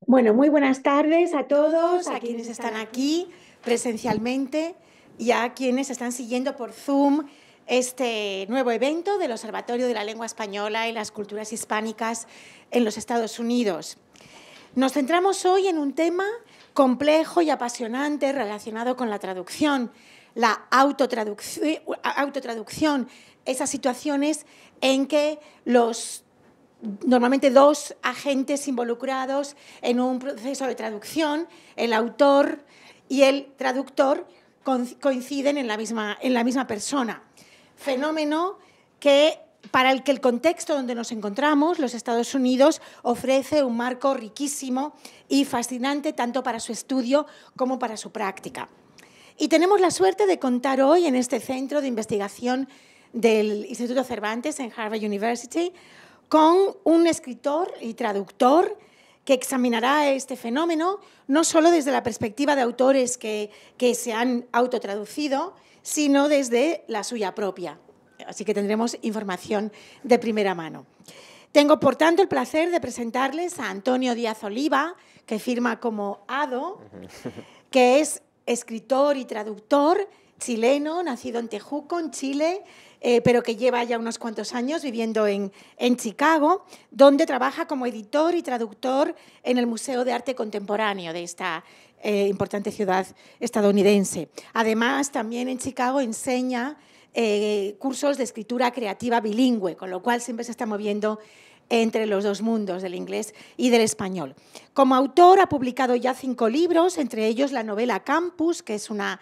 Bueno, muy buenas tardes a todos, a quienes están aquí presencialmente y a quienes están siguiendo por Zoom este nuevo evento del Observatorio de la Lengua Española y las Culturas Hispánicas en los Estados Unidos. Nos centramos hoy en un tema complejo y apasionante relacionado con la traducción, la autotraducción, esas situaciones en que normalmente dos agentes involucrados en un proceso de traducción, el autor y el traductor, coinciden en la misma persona. Fenómeno para el que el contexto donde nos encontramos, los Estados Unidos, ofrece un marco riquísimo y fascinante tanto para su estudio como para su práctica. Y tenemos la suerte de contar hoy en este centro de investigación del Instituto Cervantes en Harvard University con un escritor y traductor que examinará este fenómeno no solo desde la perspectiva de autores que se han autotraducido, sino desde la suya propia. Así que tendremos información de primera mano. Tengo, por tanto, el placer de presentarles a Antonio Díaz Oliva, que firma como Ado, que es escritor y traductor chileno, nacido en Temuco, en Chile, pero que lleva ya unos cuantos años viviendo en Chicago, donde trabaja como editor y traductor en el Museo de Arte Contemporáneo de esta importante ciudad estadounidense. Además, también en Chicago enseña cursos de escritura creativa bilingüe, con lo cual siempre se está moviendo entre los dos mundos, del inglés y del español. Como autor ha publicado ya 5 libros, entre ellos la novela Campus, que es una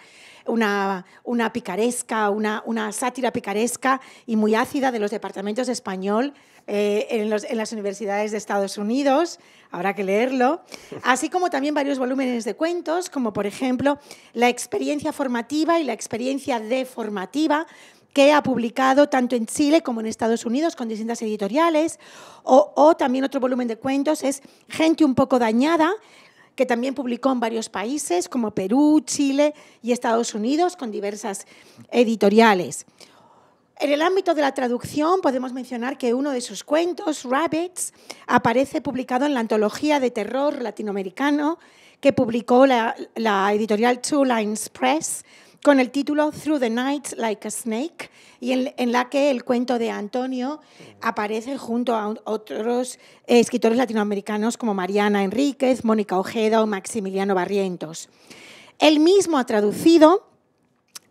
picaresca, una sátira picaresca y muy ácida de los departamentos de español en las universidades de Estados Unidos, habrá que leerlo, así como también varios volúmenes de cuentos, como por ejemplo La experiencia formativa y La experiencia deformativa, que ha publicado tanto en Chile como en Estados Unidos con distintas editoriales, o también otro volumen de cuentos es Gente un poco dañada, que también publicó en varios países como Perú, Chile y Estados Unidos con diversas editoriales. En el ámbito de la traducción podemos mencionar que uno de sus cuentos, Rabbits, aparece publicado en la antología de terror latinoamericano que publicó la editorial Two Lines Press con el título Through the Night Like a Snake, y en la que el cuento de Antonio aparece junto a otros escritores latinoamericanos como Mariana Enríquez, Mónica Ojeda o Maximiliano Barrientos. Él mismo ha traducido.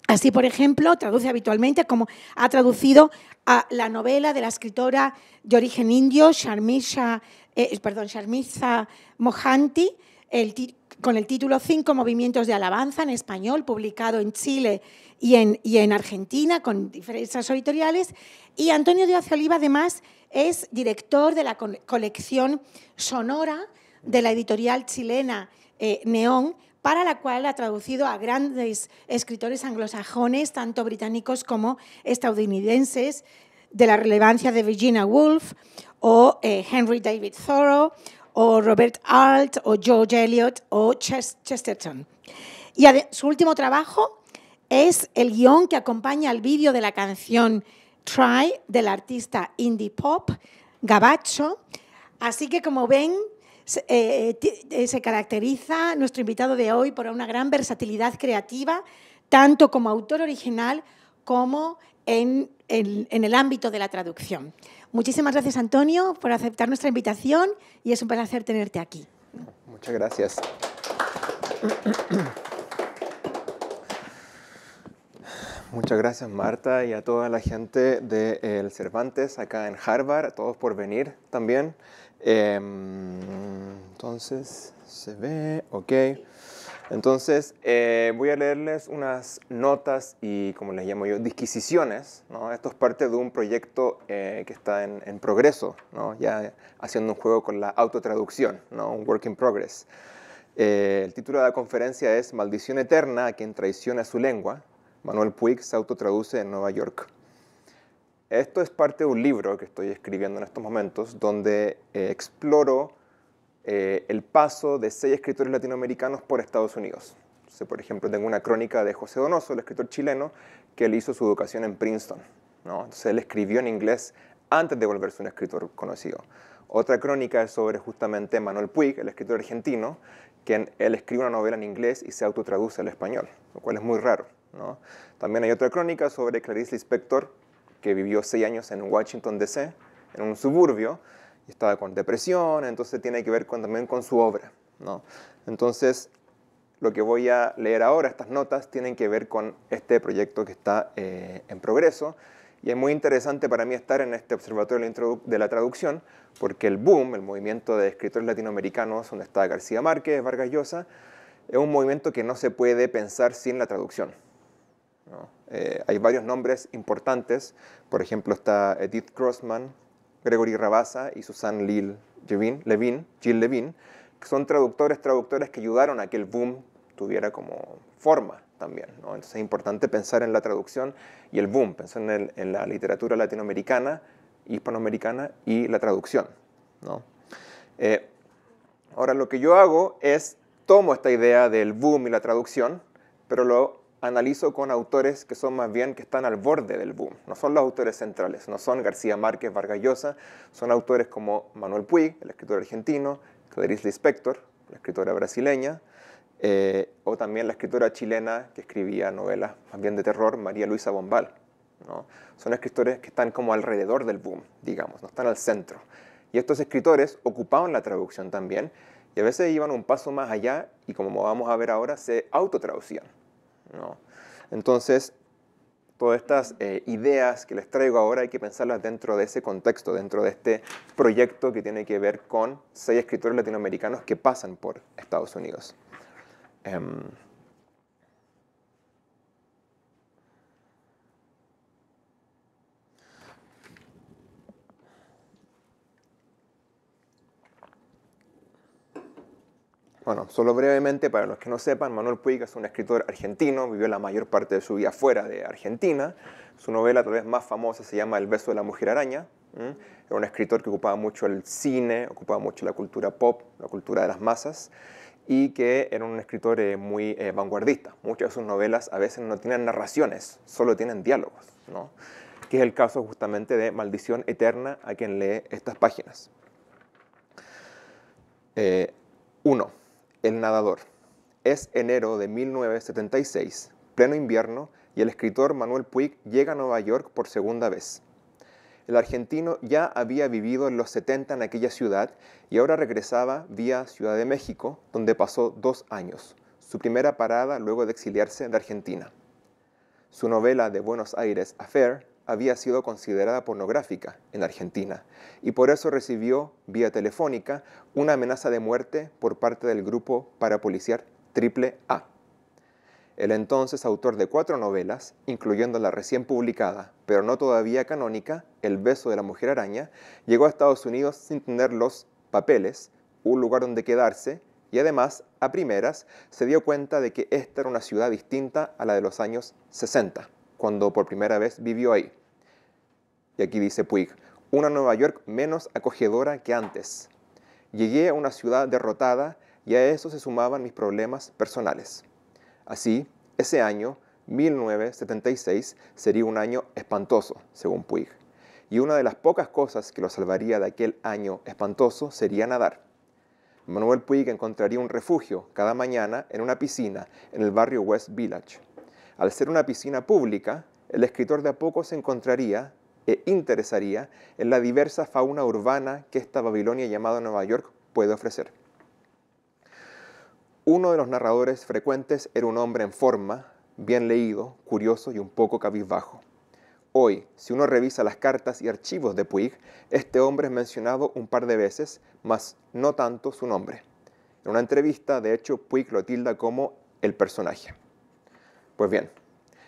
Así, por ejemplo, traduce habitualmente como ha traducido a la novela de la escritora de origen indio, Sharmisha Mohanty, con el título 5 movimientos de alabanza en español, publicado en Chile y en Argentina, con diferentes editoriales. Y Antonio Díaz Oliva, además, es director de la colección sonora de la editorial chilena Neón, para la cual ha traducido a grandes escritores anglosajones, tanto británicos como estadounidenses, de la relevancia de Virginia Woolf, o Henry David Thoreau, o Robert Alt, o George Eliot, o Chesterton. Y su último trabajo es el guión que acompaña al vídeo de la canción Try, del artista indie pop Gabacho. Así que, como ven, se caracteriza nuestro invitado de hoy por una gran versatilidad creativa, tanto como autor original como en el ámbito de la traducción. Muchísimas gracias, Antonio, por aceptar nuestra invitación y es un placer tenerte aquí. Muchas gracias. Muchas gracias, Marta, y a toda la gente del Cervantes acá en Harvard, a todos por venir también. Entonces, se ve, ok. Entonces, voy a leerles unas notas y, como les llamo yo, disquisiciones, ¿no? Esto es parte de un proyecto que está en progreso, ¿no? Ya haciendo un juego con la autotraducción, ¿no? Un work in progress. El título de la conferencia es Maldición eterna a quien traiciona su lengua. Manuel Puig se autotraduce en Nueva York. Esto es parte de un libro que estoy escribiendo en estos momentos, donde exploro el paso de 6 escritores latinoamericanos por Estados Unidos. Entonces, por ejemplo, tengo una crónica de José Donoso, el escritor chileno, que él hizo su educación en Princeton, ¿no? Entonces, él escribió en inglés antes de volverse un escritor conocido. Otra crónica es sobre justamente Manuel Puig, el escritor argentino, que él escribe una novela en inglés y se autotraduce al español, lo cual es muy raro, ¿no? También hay otra crónica sobre Clarice Lispector, que vivió 6 años en Washington, D.C., en un suburbio, y estaba con depresión, entonces tiene que ver también con su obra, ¿no? Entonces, lo que voy a leer ahora, estas notas, tienen que ver con este proyecto que está en progreso, y es muy interesante para mí estar en este observatorio de la traducción, porque el boom, el movimiento de escritores latinoamericanos, donde está García Márquez, Vargas Llosa, es un movimiento que no se puede pensar sin la traducción, ¿no? Hay varios nombres importantes, por ejemplo está Edith Crossman, Gregory Rabassa y Susan Levin, Jill Levin, que son traductores que ayudaron a que el boom tuviera como forma también, ¿no? Entonces es importante pensar en la traducción y el boom, pensar en la literatura latinoamericana, hispanoamericana y la traducción, ¿no? Ahora lo que yo hago es, tomo esta idea del boom y la traducción, pero lo analizo con autores que son más bien que están al borde del boom. No son los autores centrales, no son García Márquez, Vargas Llosa, son autores como Manuel Puig, el escritor argentino, Clarice Lispector, la escritora brasileña, o también la escritora chilena que escribía novelas más bien de terror, María Luisa Bombal, ¿no? Son escritores que están como alrededor del boom, digamos, no están al centro. Y estos escritores ocupaban la traducción también, y a veces iban un paso más allá, y como vamos a ver ahora, se autotraducían, ¿no? Entonces, todas estas ideas que les traigo ahora hay que pensarlas dentro de ese contexto, dentro de este proyecto que tiene que ver con 6 escritores latinoamericanos que pasan por Estados Unidos. Bueno, solo brevemente, para los que no sepan, Manuel Puig es un escritor argentino, vivió la mayor parte de su vida fuera de Argentina. Su novela tal vez más famosa se llama El beso de la mujer araña. Era un escritor que ocupaba mucho el cine, ocupaba mucho la cultura pop, la cultura de las masas, y que era un escritor muy vanguardista. Muchas de sus novelas a veces no tienen narraciones, solo tienen diálogos, ¿no? Que es el caso justamente de Maldición Eterna, a quien lee estas páginas. 1. El nadador. Es enero de 1976, pleno invierno, y el escritor Manuel Puig llega a Nueva York por segunda vez. El argentino ya había vivido en los 70 en aquella ciudad y ahora regresaba vía Ciudad de México, donde pasó 2 años, su primera parada luego de exiliarse de Argentina. Su novela de Buenos Aires, Affair, había sido considerada pornográfica en Argentina y por eso recibió, vía telefónica, una amenaza de muerte por parte del grupo parapolicial AAA. El entonces autor de 4 novelas, incluyendo la recién publicada, pero no todavía canónica, El beso de la mujer araña, llegó a Estados Unidos sin tener los papeles, un lugar donde quedarse, y además, a primeras, se dio cuenta de que esta era una ciudad distinta a la de los años 60, cuando por primera vez vivió ahí. Y aquí dice Puig, una Nueva York menos acogedora que antes. Llegué a una ciudad derrotada y a eso se sumaban mis problemas personales. Así, ese año, 1976, sería un año espantoso, según Puig. Y una de las pocas cosas que lo salvaría de aquel año espantoso sería nadar. Manuel Puig encontraría un refugio cada mañana en una piscina en el barrio West Village. Al ser una piscina pública, el escritor de a poco se encontraría e interesaría en la diversa fauna urbana que esta Babilonia llamada Nueva York puede ofrecer. Uno de los narradores frecuentes era un hombre en forma, bien leído, curioso y un poco cabizbajo. Hoy, si uno revisa las cartas y archivos de Puig, este hombre es mencionado un par de veces, mas no tanto su nombre. En una entrevista, de hecho, Puig lo tilda como el personaje. Pues bien,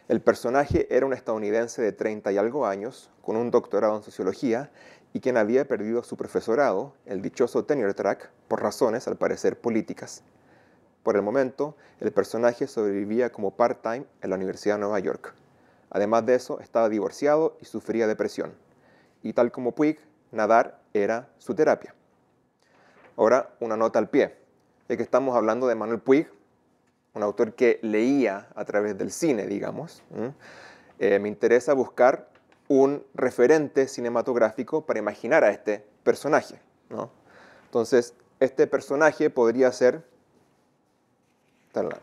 el personaje era un estadounidense de 30 y algo años, con un doctorado en sociología, y quien había perdido su profesorado, el dichoso tenure track, por razones, al parecer, políticas. Por el momento, el personaje sobrevivía como part-time en la Universidad de Nueva York. Además de eso, estaba divorciado y sufría depresión. Y tal como Puig, nadar era su terapia. Ahora, una nota al pie. Ya que estamos hablando de Manuel Puig, un autor que leía a través del cine, digamos, me interesa buscar un referente cinematográfico para imaginar a este personaje. ¿no? Entonces, este personaje podría ser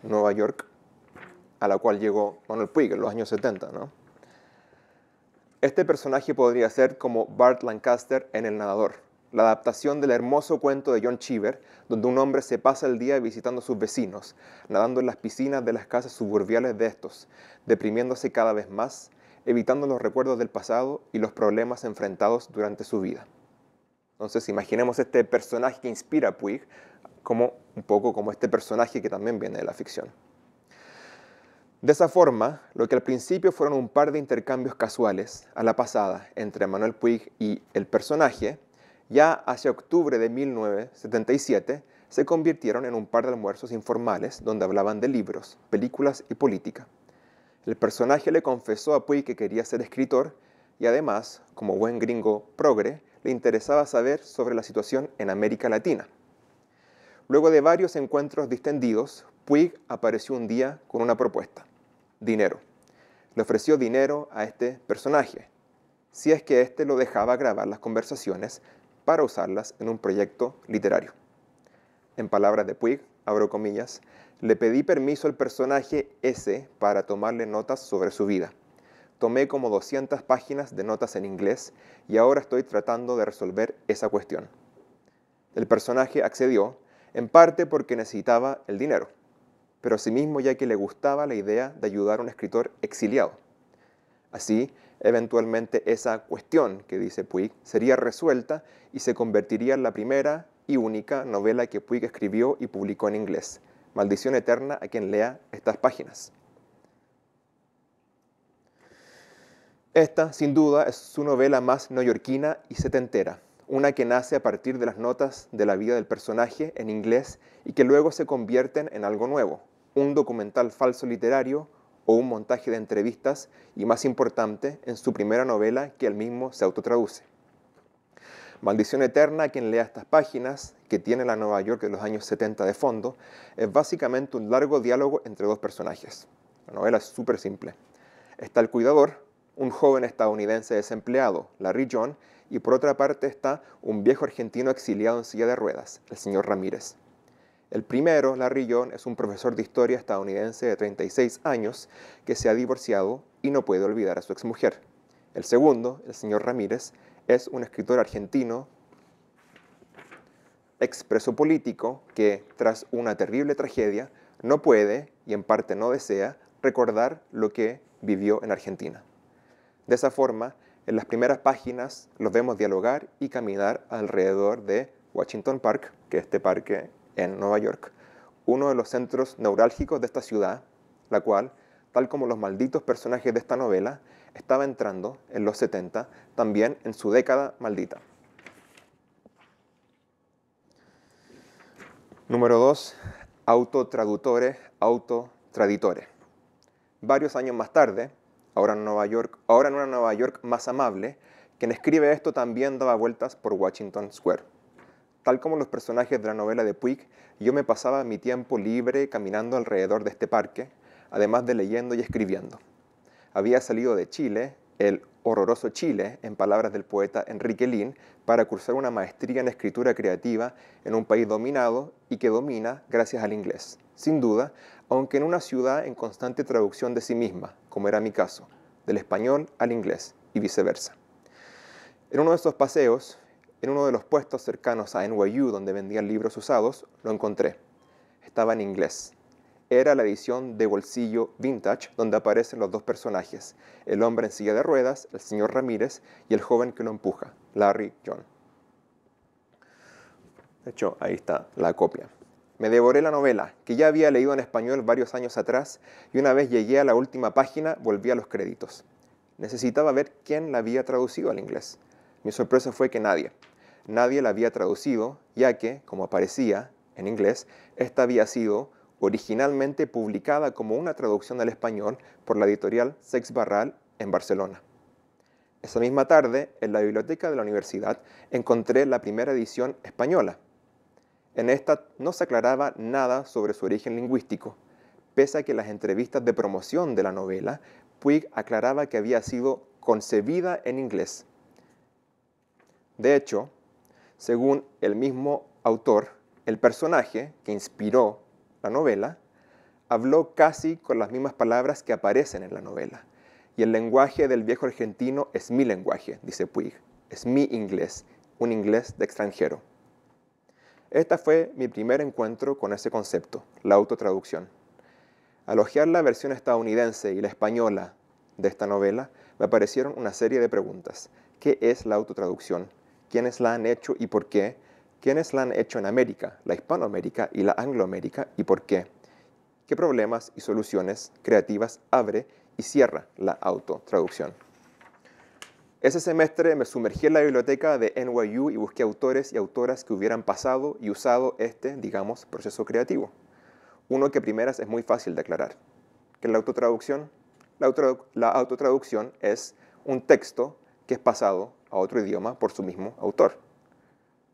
Nueva York, a la cual llegó Manuel Puig en los años 70, ¿no? Este personaje podría ser como Burt Lancaster en El nadador, la adaptación del hermoso cuento de John Cheever, donde un hombre se pasa el día visitando a sus vecinos, nadando en las piscinas de las casas suburbiales de estos, deprimiéndose cada vez más, evitando los recuerdos del pasado y los problemas enfrentados durante su vida. Entonces, imaginemos este personaje que inspira a Puig como un poco como este personaje que también viene de la ficción. De esa forma, lo que al principio fueron un par de intercambios casuales a la pasada entre Manuel Puig y el personaje, ya hacia octubre de 1977 se convirtieron en un par de almuerzos informales donde hablaban de libros, películas y política. El personaje le confesó a Puig que quería ser escritor y además, como buen gringo progre, le interesaba saber sobre la situación en América Latina. Luego de varios encuentros distendidos, Puig apareció un día con una propuesta: dinero. Le ofreció dinero a este personaje, si es que éste lo dejaba grabar las conversaciones para usarlas en un proyecto literario. En palabras de Puig, abro comillas, le pedí permiso al personaje ese para tomarle notas sobre su vida. Tomé como 200 páginas de notas en inglés y ahora estoy tratando de resolver esa cuestión. El personaje accedió, en parte porque necesitaba el dinero, pero asimismo ya que le gustaba la idea de ayudar a un escritor exiliado. Así, eventualmente esa cuestión, que dice Puig, sería resuelta y se convertiría en la primera y única novela que Puig escribió y publicó en inglés, Maldición Eterna a quien lea estas páginas. Esta, sin duda, es su novela más neoyorquina y setentera, una que nace a partir de las notas de la vida del personaje en inglés y que luego se convierten en algo nuevo, un documental falso literario o un montaje de entrevistas y, más importante, en su primera novela que él mismo se autotraduce. Maldición Eterna a quien lea estas páginas, que tiene la Nueva York de los años 70 de fondo, es básicamente un largo diálogo entre dos personajes. La novela es súper simple. Está el cuidador, un joven estadounidense desempleado, Larry John, y por otra parte está un viejo argentino exiliado en silla de ruedas, el señor Ramírez. El primero, Larry John, es un profesor de historia estadounidense de 36 años que se ha divorciado y no puede olvidar a su exmujer. El segundo, el señor Ramírez, es un escritor argentino, expreso político, que tras una terrible tragedia no puede, y en parte no desea, recordar lo que vivió en Argentina. De esa forma, en las primeras páginas los vemos dialogar y caminar alrededor de Washington Park, que es este parque en Nueva York, uno de los centros neurálgicos de esta ciudad, la cual, tal como los malditos personajes de esta novela, estaba entrando en los 70 también en su década maldita. Número 2. Autotraductores, autotraditores. Varios años más tarde, ahora en una Nueva York más amable, quien escribe esto también daba vueltas por Washington Square. Tal como los personajes de la novela de Puig, yo me pasaba mi tiempo libre caminando alrededor de este parque, además de leyendo y escribiendo. Había salido de Chile, el horroroso Chile, en palabras del poeta Enrique Lin, para cursar una maestría en escritura creativa en un país dominado y que domina gracias al inglés. Sin duda, aunque en una ciudad en constante traducción de sí misma, como era mi caso, del español al inglés y viceversa. En uno de estos paseos, en uno de los puestos cercanos a NYU donde vendían libros usados, lo encontré. Estaba en inglés. Era la edición de bolsillo vintage donde aparecen los dos personajes, el hombre en silla de ruedas, el señor Ramírez, y el joven que lo empuja, Larry John. De hecho, ahí está la copia. Me devoré la novela, que ya había leído en español varios años atrás, y una vez llegué a la última página, volví a los créditos. Necesitaba ver quién la había traducido al inglés. Mi sorpresa fue que nadie. Nadie la había traducido, ya que, como aparecía en inglés, esta había sido originalmente publicada como una traducción al español por la editorial Seix Barral en Barcelona. Esa misma tarde, en la biblioteca de la universidad, encontré la primera edición española. En esta no se aclaraba nada sobre su origen lingüístico, pese a que en las entrevistas de promoción de la novela, Puig aclaraba que había sido concebida en inglés. De hecho, Según el mismo autor, el personaje que inspiró la novela habló casi con las mismas palabras que aparecen en la novela. Y el lenguaje del viejo argentino es mi lenguaje, dice Puig. Es mi inglés, un inglés de extranjero. Este fue mi primer encuentro con ese concepto, la autotraducción. Al hojear la versión estadounidense y la española de esta novela, me aparecieron una serie de preguntas. ¿Qué es la autotraducción? ¿Quiénes la han hecho y por qué? ¿Quiénes la han hecho en América, la Hispanoamérica y la Angloamérica y por qué? ¿Qué problemas y soluciones creativas abre y cierra la autotraducción? Ese semestre me sumergí en la biblioteca de NYU y busqué autores y autoras que hubieran pasado y usado este, digamos, proceso creativo. Uno que primeras es muy fácil de aclarar. ¿Qué es la autotraducción? La autotraducción es un texto que es pasado a otro idioma por su mismo autor,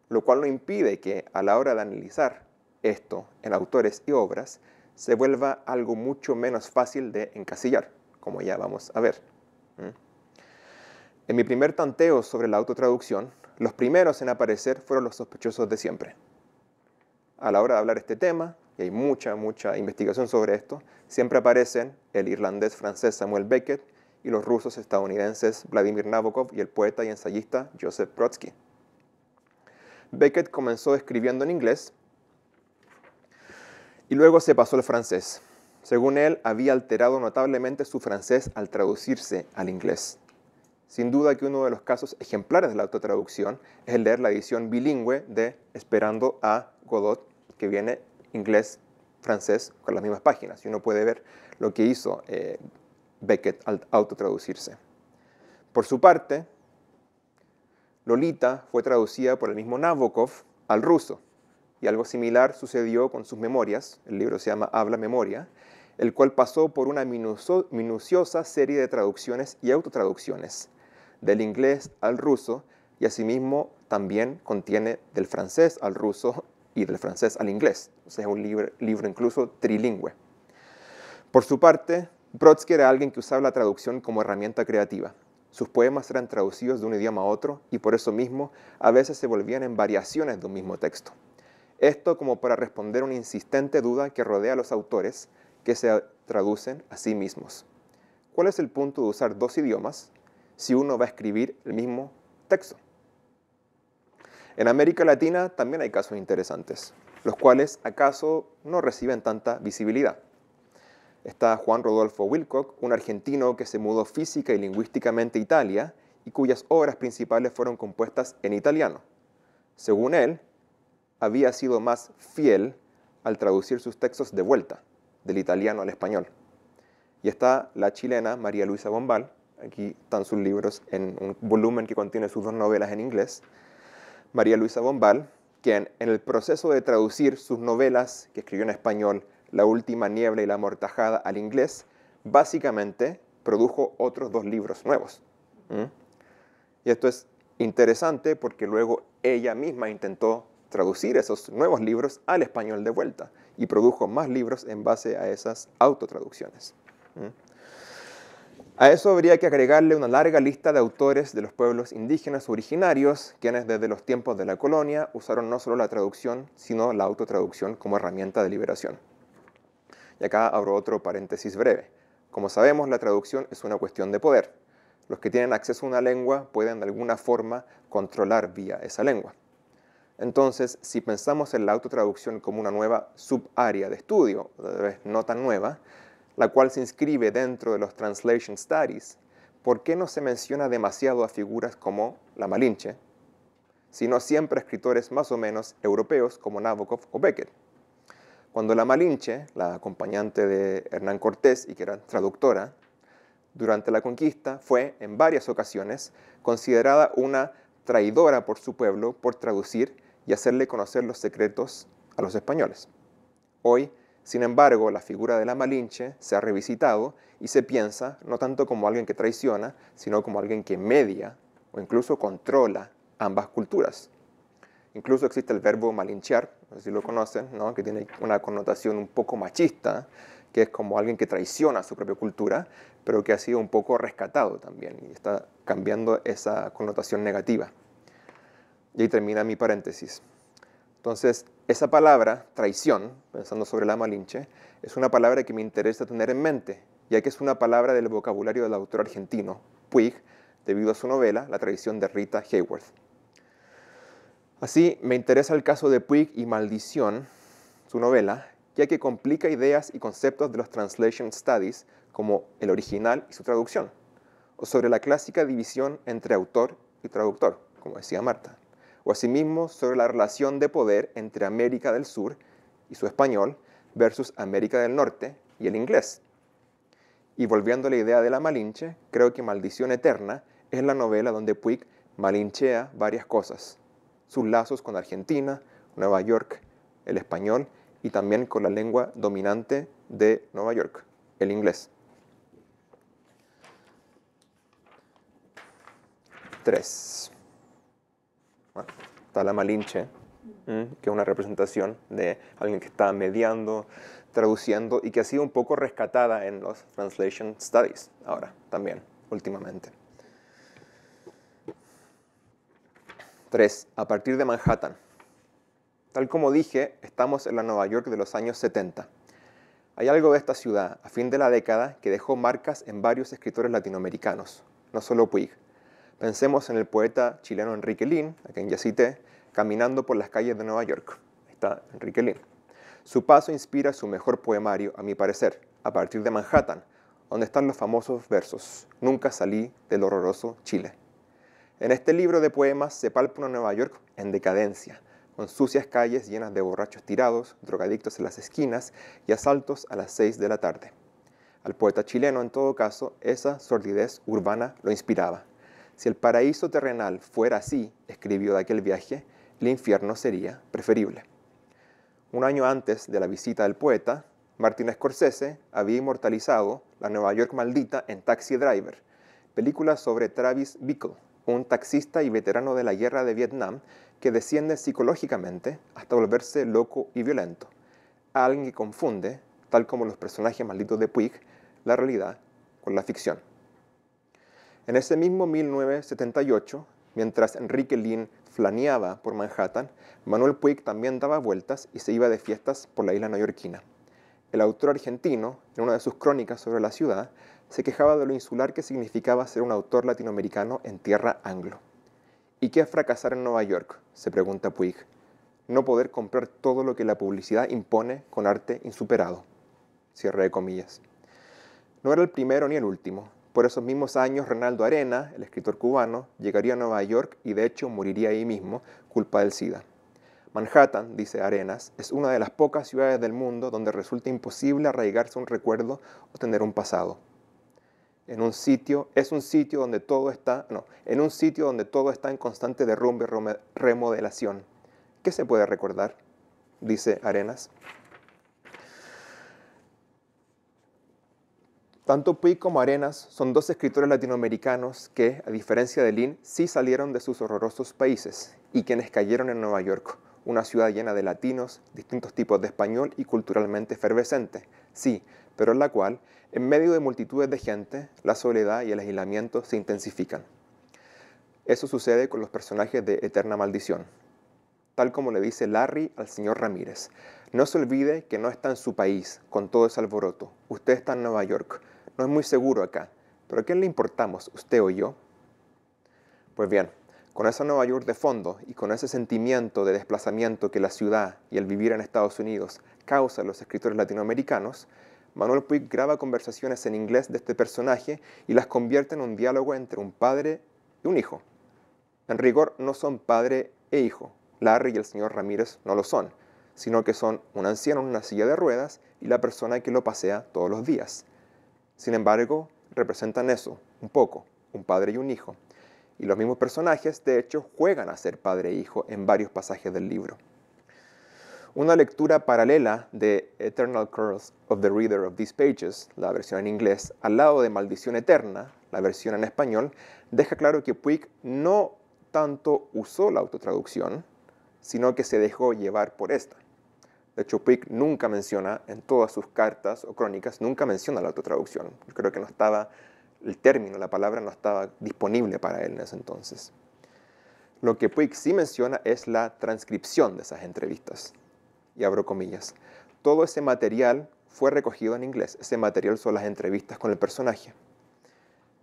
lo cual no impide que a la hora de analizar esto en autores y obras se vuelva algo mucho menos fácil de encasillar, como ya vamos a ver. En mi primer tanteo sobre la autotraducción, los primeros en aparecer fueron los sospechosos de siempre. A la hora de hablar este tema, y hay mucha investigación sobre esto, siempre aparecen el irlandés-francés Samuel Beckett y los rusos estadounidenses Vladimir Nabokov y el poeta y ensayista Joseph Brodsky. Beckett comenzó escribiendo en inglés y luego se pasó al francés. Según él, había alterado notablemente su francés al traducirse al inglés. Sin duda que uno de los casos ejemplares de la autotraducción es el leer la edición bilingüe de Esperando a Godot, que viene inglés-francés con las mismas páginas. Y uno puede ver lo que hizo Beckett al autotraducirse. Por su parte, Lolita fue traducida por el mismo Nabokov al ruso. Y algo similar sucedió con sus memorias, el libro se llama Habla Memoria, el cual pasó por una minuciosa serie de traducciones y autotraducciones, del inglés al ruso, y asimismo también contiene del francés al ruso y del francés al inglés. O sea, es un libro incluso trilingüe. Por su parte, Brodsky era alguien que usaba la traducción como herramienta creativa. Sus poemas eran traducidos de un idioma a otro y por eso mismo a veces se volvían en variaciones de un mismo texto. Esto como para responder a una insistente duda que rodea a los autores que se traducen a sí mismos. ¿Cuál es el punto de usar dos idiomas si uno va a escribir el mismo texto? En América Latina también hay casos interesantes, los cuales acaso no reciben tanta visibilidad. Está Juan Rodolfo Wilcock, un argentino que se mudó física y lingüísticamente a Italia y cuyas obras principales fueron compuestas en italiano. Según él, había sido más fiel al traducir sus textos de vuelta, del italiano al español. Y está la chilena María Luisa Bombal, aquí están sus libros en un volumen que contiene sus dos novelas en inglés. María Luisa Bombal, quien en el proceso de traducir sus novelas que escribió en español, La última niebla y La amortajada, al inglés, básicamente produjo otros dos libros nuevos. Y esto es interesante porque luego ella misma intentó traducir esos nuevos libros al español de vuelta y produjo más libros en base a esas autotraducciones. A eso habría que agregarle una larga lista de autores de los pueblos indígenas originarios, quienes desde los tiempos de la colonia usaron no solo la traducción, sino la autotraducción como herramienta de liberación. Y acá abro otro paréntesis breve. Como sabemos, la traducción es una cuestión de poder. Los que tienen acceso a una lengua pueden de alguna forma controlar vía esa lengua. Entonces, si pensamos en la autotraducción como una nueva subárea de estudio, tal vez no tan nueva, la cual se inscribe dentro de los Translation Studies, ¿por qué no se menciona demasiado a figuras como la Malinche, sino siempre a escritores más o menos europeos como Nabokov o Beckett? Cuando la Malinche, la acompañante de Hernán Cortés y que era traductora, durante la conquista fue en varias ocasiones considerada una traidora por su pueblo por traducir y hacerle conocer los secretos a los españoles. Hoy, sin embargo, la figura de la Malinche se ha revisitado y se piensa no tanto como alguien que traiciona, sino como alguien que media o incluso controla ambas culturas. Incluso existe el verbo malinchear, no sé si lo conocen, ¿no? Que tiene una connotación un poco machista, que es como alguien que traiciona su propia cultura, pero que ha sido un poco rescatado también y está cambiando esa connotación negativa. Y ahí termina mi paréntesis. Entonces, esa palabra, traición, pensando sobre la Malinche, es una palabra que me interesa tener en mente, ya que es una palabra del vocabulario del autor argentino, Puig, debido a su novela La traición de Rita Hayworth. Así, me interesa el caso de Puig y Maldición, su novela, ya que complica ideas y conceptos de los translation studies, como el original y su traducción, o sobre la clásica división entre autor y traductor, como decía Marta, o asimismo sobre la relación de poder entre América del Sur y su español versus América del Norte y el inglés. Y volviendo a la idea de la Malinche, creo que Maldición Eterna es la novela donde Puig malinchea varias cosas, sus lazos con Argentina, Nueva York, el español y también con la lengua dominante de Nueva York, el inglés. 3. Bueno, está la Malinche, que es una representación de alguien que está mediando, traduciendo y que ha sido un poco rescatada en los Translation Studies ahora también, últimamente. 3. A partir de Manhattan. Tal como dije, estamos en la Nueva York de los años 70. Hay algo de esta ciudad, a fin de la década, que dejó marcas en varios escritores latinoamericanos, no solo Puig. Pensemos en el poeta chileno Enrique Lihn, a quien ya cité, caminando por las calles de Nueva York. Ahí está Enrique Lihn. Su paso inspira su mejor poemario, a mi parecer, A partir de Manhattan, donde están los famosos versos, Nunca salí del horroroso Chile. En este libro de poemas se palpa una Nueva York en decadencia, con sucias calles llenas de borrachos tirados, drogadictos en las esquinas y asaltos a las 6 de la tarde. Al poeta chileno, en todo caso, esa sordidez urbana lo inspiraba. Si el paraíso terrenal fuera así, escribió de aquel viaje, el infierno sería preferible. Un año antes de la visita del poeta, Martin Scorsese había inmortalizado La Nueva York Maldita en Taxi Driver, película sobre Travis Bickle, un taxista y veterano de la guerra de Vietnam que desciende psicológicamente hasta volverse loco y violento. Alguien que confunde, tal como los personajes malditos de Puig, la realidad con la ficción. En ese mismo 1978, mientras Enrique Lihn flaneaba por Manhattan, Manuel Puig también daba vueltas y se iba de fiestas por la isla neoyorquina. El autor argentino, en una de sus crónicas sobre la ciudad, se quejaba de lo insular que significaba ser un autor latinoamericano en tierra anglo. ¿Y qué es fracasar en Nueva York?, se pregunta Puig. No poder comprar todo lo que la publicidad impone con arte insuperado. Cierre de comillas. No era el primero ni el último. Por esos mismos años, Reinaldo Arenas, el escritor cubano, llegaría a Nueva York y de hecho moriría ahí mismo, culpa del SIDA. Manhattan, dice Arenas, es una de las pocas ciudades del mundo donde resulta imposible arraigarse a un recuerdo o tener un pasado. En un sitio donde todo está en constante derrumbe y remodelación. ¿Qué se puede recordar?, dice Arenas. Tanto Puig como Arenas son dos escritores latinoamericanos que, a diferencia de Lihn, sí salieron de sus horrorosos países y quienes cayeron en Nueva York, una ciudad llena de latinos, distintos tipos de español y culturalmente efervescente, sí, pero en la cual, en medio de multitudes de gente, la soledad y el aislamiento se intensifican. Eso sucede con los personajes de Eterna Maldición. Tal como le dice Larry al señor Ramírez, no se olvide que no está en su país, con todo ese alboroto. Usted está en Nueva York. No es muy seguro acá. ¿Pero a quién le importamos, usted o yo? Pues bien, con esa Nueva York de fondo y con ese sentimiento de desplazamiento que la ciudad y el vivir en Estados Unidos causa a los escritores latinoamericanos, Manuel Puig graba conversaciones en inglés de este personaje y las convierte en un diálogo entre un padre y un hijo. En rigor, no son padre e hijo. Larry y el señor Ramírez no lo son, sino que son un anciano en una silla de ruedas y la persona que lo pasea todos los días. Sin embargo, representan eso, un poco, un padre y un hijo. Y los mismos personajes, de hecho, juegan a ser padre e hijo en varios pasajes del libro. Una lectura paralela de Eternal Curse of the Reader of These Pages, la versión en inglés, al lado de Maldición Eterna, la versión en español, deja claro que Puig no tanto usó la autotraducción, sino que se dejó llevar por esta. De hecho, Puig nunca menciona, en todas sus cartas o crónicas, nunca menciona la autotraducción. Yo creo que no estaba, el término, la palabra no estaba disponible para él en ese entonces. Lo que Puig sí menciona es la transcripción de esas entrevistas. Y abro comillas. Todo ese material fue recogido en inglés. Ese material son las entrevistas con el personaje.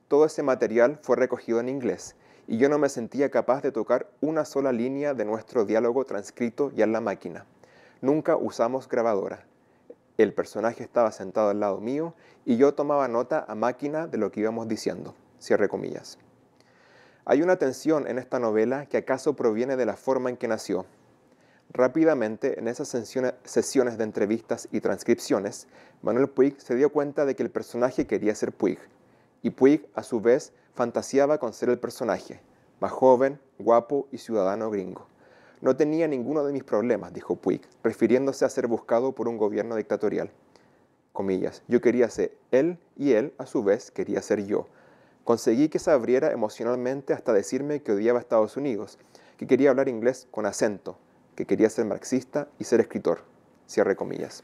Todo ese material fue recogido en inglés y yo no me sentía capaz de tocar una sola línea de nuestro diálogo transcrito ya en la máquina. Nunca usamos grabadora. El personaje estaba sentado al lado mío y yo tomaba nota a máquina de lo que íbamos diciendo. Cierre comillas. Hay una tensión en esta novela que acaso proviene de la forma en que nació. Rápidamente, en esas sesiones de entrevistas y transcripciones, Manuel Puig se dio cuenta de que el personaje quería ser Puig. Y Puig, a su vez, fantaseaba con ser el personaje, más joven, guapo y ciudadano gringo. No tenía ninguno de mis problemas, dijo Puig, refiriéndose a ser buscado por un gobierno dictatorial. Comillas, yo quería ser él y él, a su vez, quería ser yo. Conseguí que se abriera emocionalmente hasta decirme que odiaba a Estados Unidos, que quería hablar inglés con acento, que quería ser marxista y ser escritor. Cierre comillas.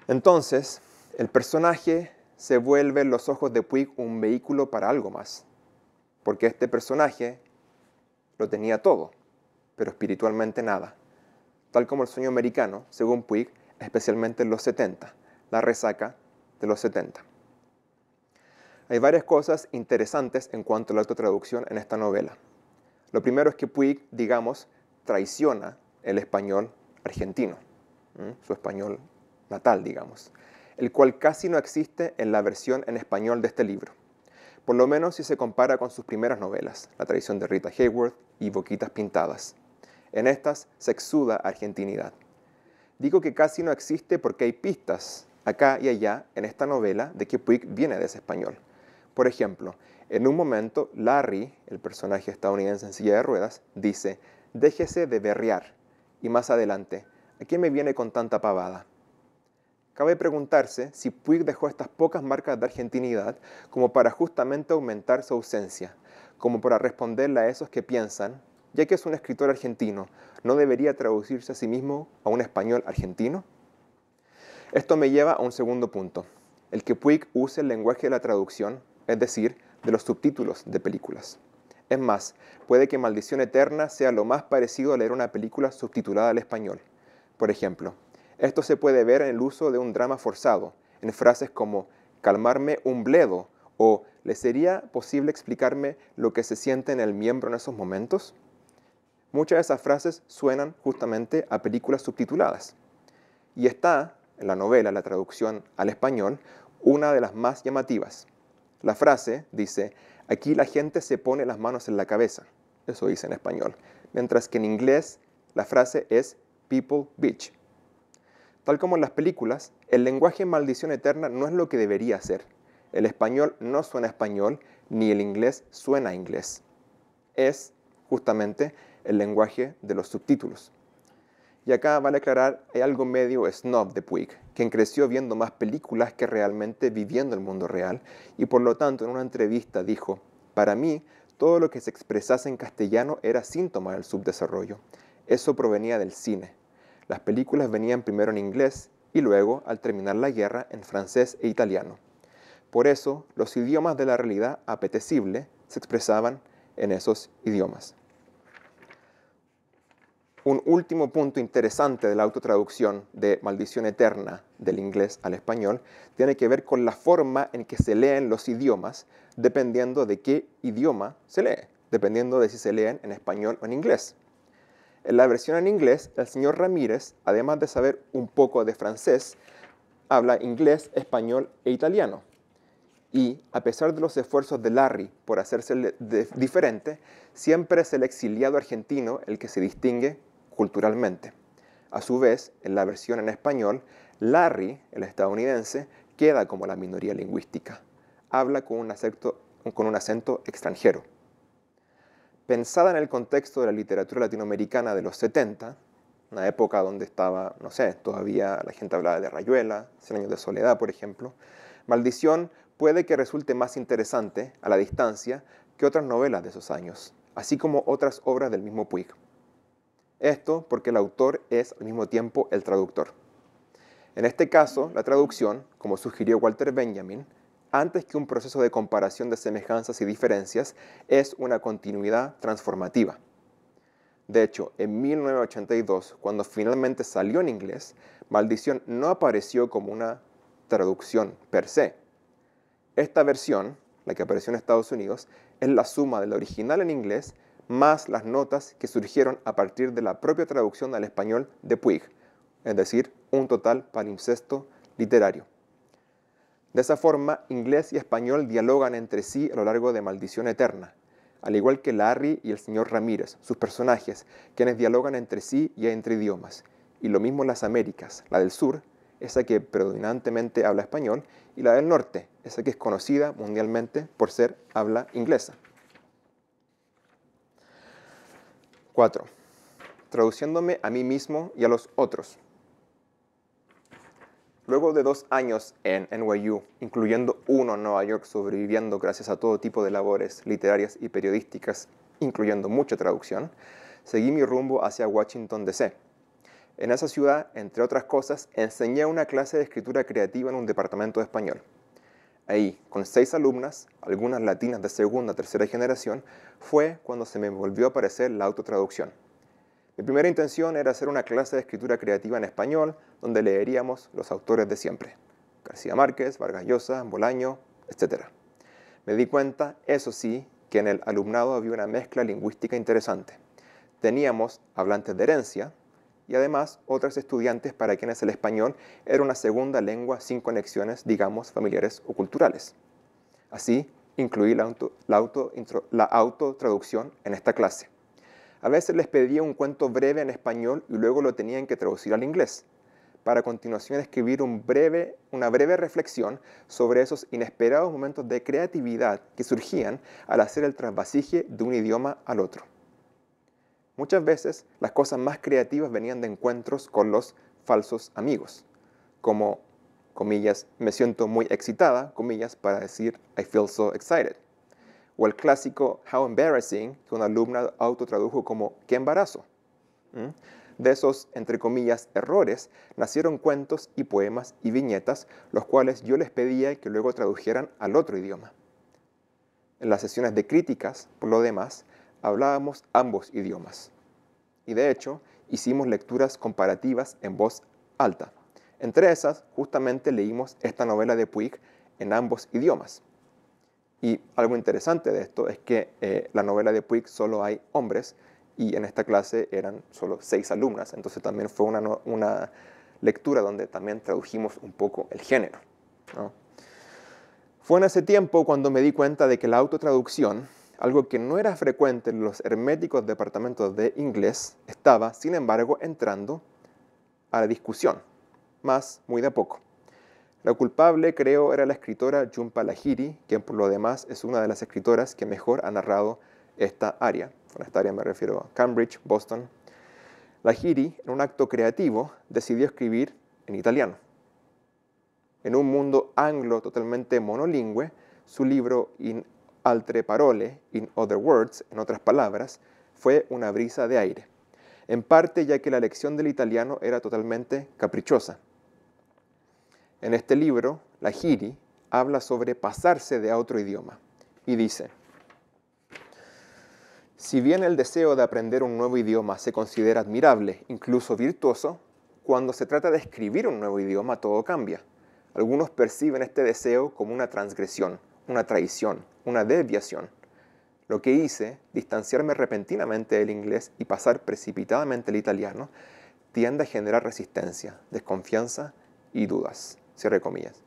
Entonces, el personaje se vuelve en los ojos de Puig un vehículo para algo más, porque este personaje lo tenía todo, pero espiritualmente nada, tal como el sueño americano, según Puig, especialmente en los 70, la resaca de los 70. Hay varias cosas interesantes en cuanto a la autotraducción en esta novela. Lo primero es que Puig, digamos, traiciona el español argentino, su español natal, digamos, el cual casi no existe en la versión en español de este libro, por lo menos si se compara con sus primeras novelas, La traición de Rita Hayworth y Boquitas Pintadas. En estas se exuda argentinidad. Digo que casi no existe porque hay pistas acá y allá en esta novela de que Puig viene de ese español. Por ejemplo, en un momento, Larry, el personaje estadounidense en silla de ruedas, dice, déjese de berrear. Y más adelante, ¿a qué me viene con tanta pavada? Cabe preguntarse si Puig dejó estas pocas marcas de argentinidad como para justamente aumentar su ausencia, como para responderle a esos que piensan, ya que es un escritor argentino, ¿no debería traducirse a sí mismo a un español argentino? Esto me lleva a un segundo punto, el que Puig use el lenguaje de la traducción, es decir, de los subtítulos de películas. Es más, puede que Maldición Eterna sea lo más parecido a leer una película subtitulada al español. Por ejemplo, esto se puede ver en el uso de un drama forzado, en frases como calmarme un bledo o ¿le sería posible explicarme lo que se siente en el miembro en esos momentos? Muchas de esas frases suenan justamente a películas subtituladas. Y está, en la novela, la traducción al español, una de las más llamativas. La frase dice, aquí la gente se pone las manos en la cabeza. Eso dice en español. Mientras que en inglés la frase es people bitch. Tal como en las películas, el lenguaje en Maldición Eterna no es lo que debería ser. El español no suena a español, ni el inglés suena a inglés. Es, justamente, el lenguaje de los subtítulos. Y acá vale aclarar, hay algo medio snob de Puig, quien creció viendo más películas que realmente viviendo el mundo real, y por lo tanto en una entrevista dijo, para mí, todo lo que se expresase en castellano era síntoma del subdesarrollo. Eso provenía del cine. Las películas venían primero en inglés y luego, al terminar la guerra, en francés e italiano. Por eso, los idiomas de la realidad apetecible se expresaban en esos idiomas. Un último punto interesante de la autotraducción de Maldición Eterna del inglés al español tiene que ver con la forma en que se leen los idiomas dependiendo de qué idioma se lee, dependiendo de si se leen en español o en inglés. En la versión en inglés, el señor Ramírez, además de saber un poco de francés, habla inglés, español e italiano. Y, a pesar de los esfuerzos de Larry por hacerse diferente, siempre es el exiliado argentino el que se distingue culturalmente. A su vez, en la versión en español, Larry, el estadounidense, queda como la minoría lingüística. Habla con un acento extranjero. Pensada en el contexto de la literatura latinoamericana de los 70, una época donde estaba, no sé, todavía la gente hablaba de Rayuela, 100 años de soledad, por ejemplo, Maldición puede que resulte más interesante a la distancia que otras novelas de esos años, así como otras obras del mismo Puig. Esto porque el autor es al mismo tiempo el traductor. En este caso, la traducción, como sugirió Walter Benjamin, antes que un proceso de comparación de semejanzas y diferencias, es una continuidad transformativa. De hecho, en 1982, cuando finalmente salió en inglés, Maldición no apareció como una traducción per se. Esta versión, la que apareció en Estados Unidos, es la suma del original en inglés más las notas que surgieron a partir de la propia traducción al español de Puig, es decir, un total palimpsesto literario. De esa forma, inglés y español dialogan entre sí a lo largo de Maldición Eterna, al igual que Larry y el señor Ramírez, sus personajes, quienes dialogan entre sí y entre idiomas. Y lo mismo en las Américas, la del sur, esa que predominantemente habla español, y la del norte, esa que es conocida mundialmente por ser habla inglesa. 4. Traduciéndome a mí mismo y a los otros. Luego de 2 años en NYU, incluyendo uno en Nueva York, sobreviviendo gracias a todo tipo de labores literarias y periodísticas, incluyendo mucha traducción, seguí mi rumbo hacia Washington, D.C. En esa ciudad, entre otras cosas, enseñé una clase de escritura creativa en un departamento de español. Ahí, con 6 alumnas, algunas latinas de segunda o tercera generación, fue cuando se me volvió a aparecer la autotraducción. Mi primera intención era hacer una clase de escritura creativa en español, donde leeríamos los autores de siempre: García Márquez, Vargas Llosa, Bolaño, etc. Me di cuenta, eso sí, que en el alumnado había una mezcla lingüística interesante. Teníamos hablantes de herencia y además otros estudiantes para quienes el español era una segunda lengua sin conexiones, digamos, familiares o culturales. Así, incluí la autotraducción en esta clase. A veces les pedía un cuento breve en español y luego lo tenían que traducir al inglés, para a continuación escribir una breve reflexión sobre esos inesperados momentos de creatividad que surgían al hacer el trasvasije de un idioma al otro. Muchas veces las cosas más creativas venían de encuentros con los falsos amigos, como, comillas, me siento muy excitada, comillas, para decir I feel so excited. O el clásico How embarrassing, que una alumna autotradujo como qué embarazo. De esos, entre comillas, errores, nacieron cuentos y poemas y viñetas, los cuales yo les pedía que luego tradujeran al otro idioma. En las sesiones de críticas, por lo demás, hablábamos ambos idiomas. Y de hecho, hicimos lecturas comparativas en voz alta. Entre esas, justamente leímos esta novela de Puig en ambos idiomas. Y algo interesante de esto es que la novela de Puig solo hay hombres y en esta clase eran solo 6 alumnas. Entonces también fue una lectura donde también tradujimos un poco el género, ¿no? Fue en ese tiempo cuando me di cuenta de que la autotraducción, algo que no era frecuente en los herméticos departamentos de inglés, estaba, sin embargo, entrando a la discusión, más muy de a poco. La culpable, creo, era la escritora Jhumpa Lahiri, quien por lo demás es una de las escritoras que mejor ha narrado esta área. Con esta área me refiero a Cambridge, Boston. Lahiri, en un acto creativo, decidió escribir en italiano. En un mundo anglo totalmente monolingüe, su libro In altre parole, in other words, en otras palabras, fue una brisa de aire. En parte ya que la lección del italiano era totalmente caprichosa. En este libro, Lahiri habla sobre pasarse de a otro idioma y dice: si bien el deseo de aprender un nuevo idioma se considera admirable, incluso virtuoso, cuando se trata de escribir un nuevo idioma todo cambia. Algunos perciben este deseo como una transgresión, una traición, una desviación. Lo que hice, distanciarme repentinamente del inglés y pasar precipitadamente al italiano, tiende a generar resistencia, desconfianza y dudas. Cierre comillas.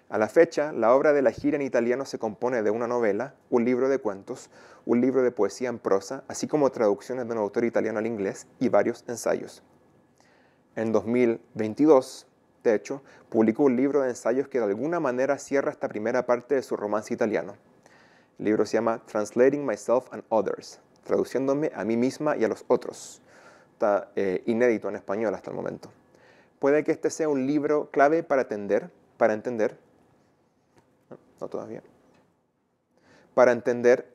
A la fecha, la obra de Lahiri en italiano se compone de una novela, un libro de cuentos, un libro de poesía en prosa, así como traducciones de un autor italiano al inglés y varios ensayos. En 2022, de hecho, publicó un libro de ensayos que de alguna manera cierra esta primera parte de su romance italiano. El libro se llama Translating Myself and Others, traduciéndome a mí misma y a los otros. Está inédito en español hasta el momento. Puede que este sea un libro clave para entender,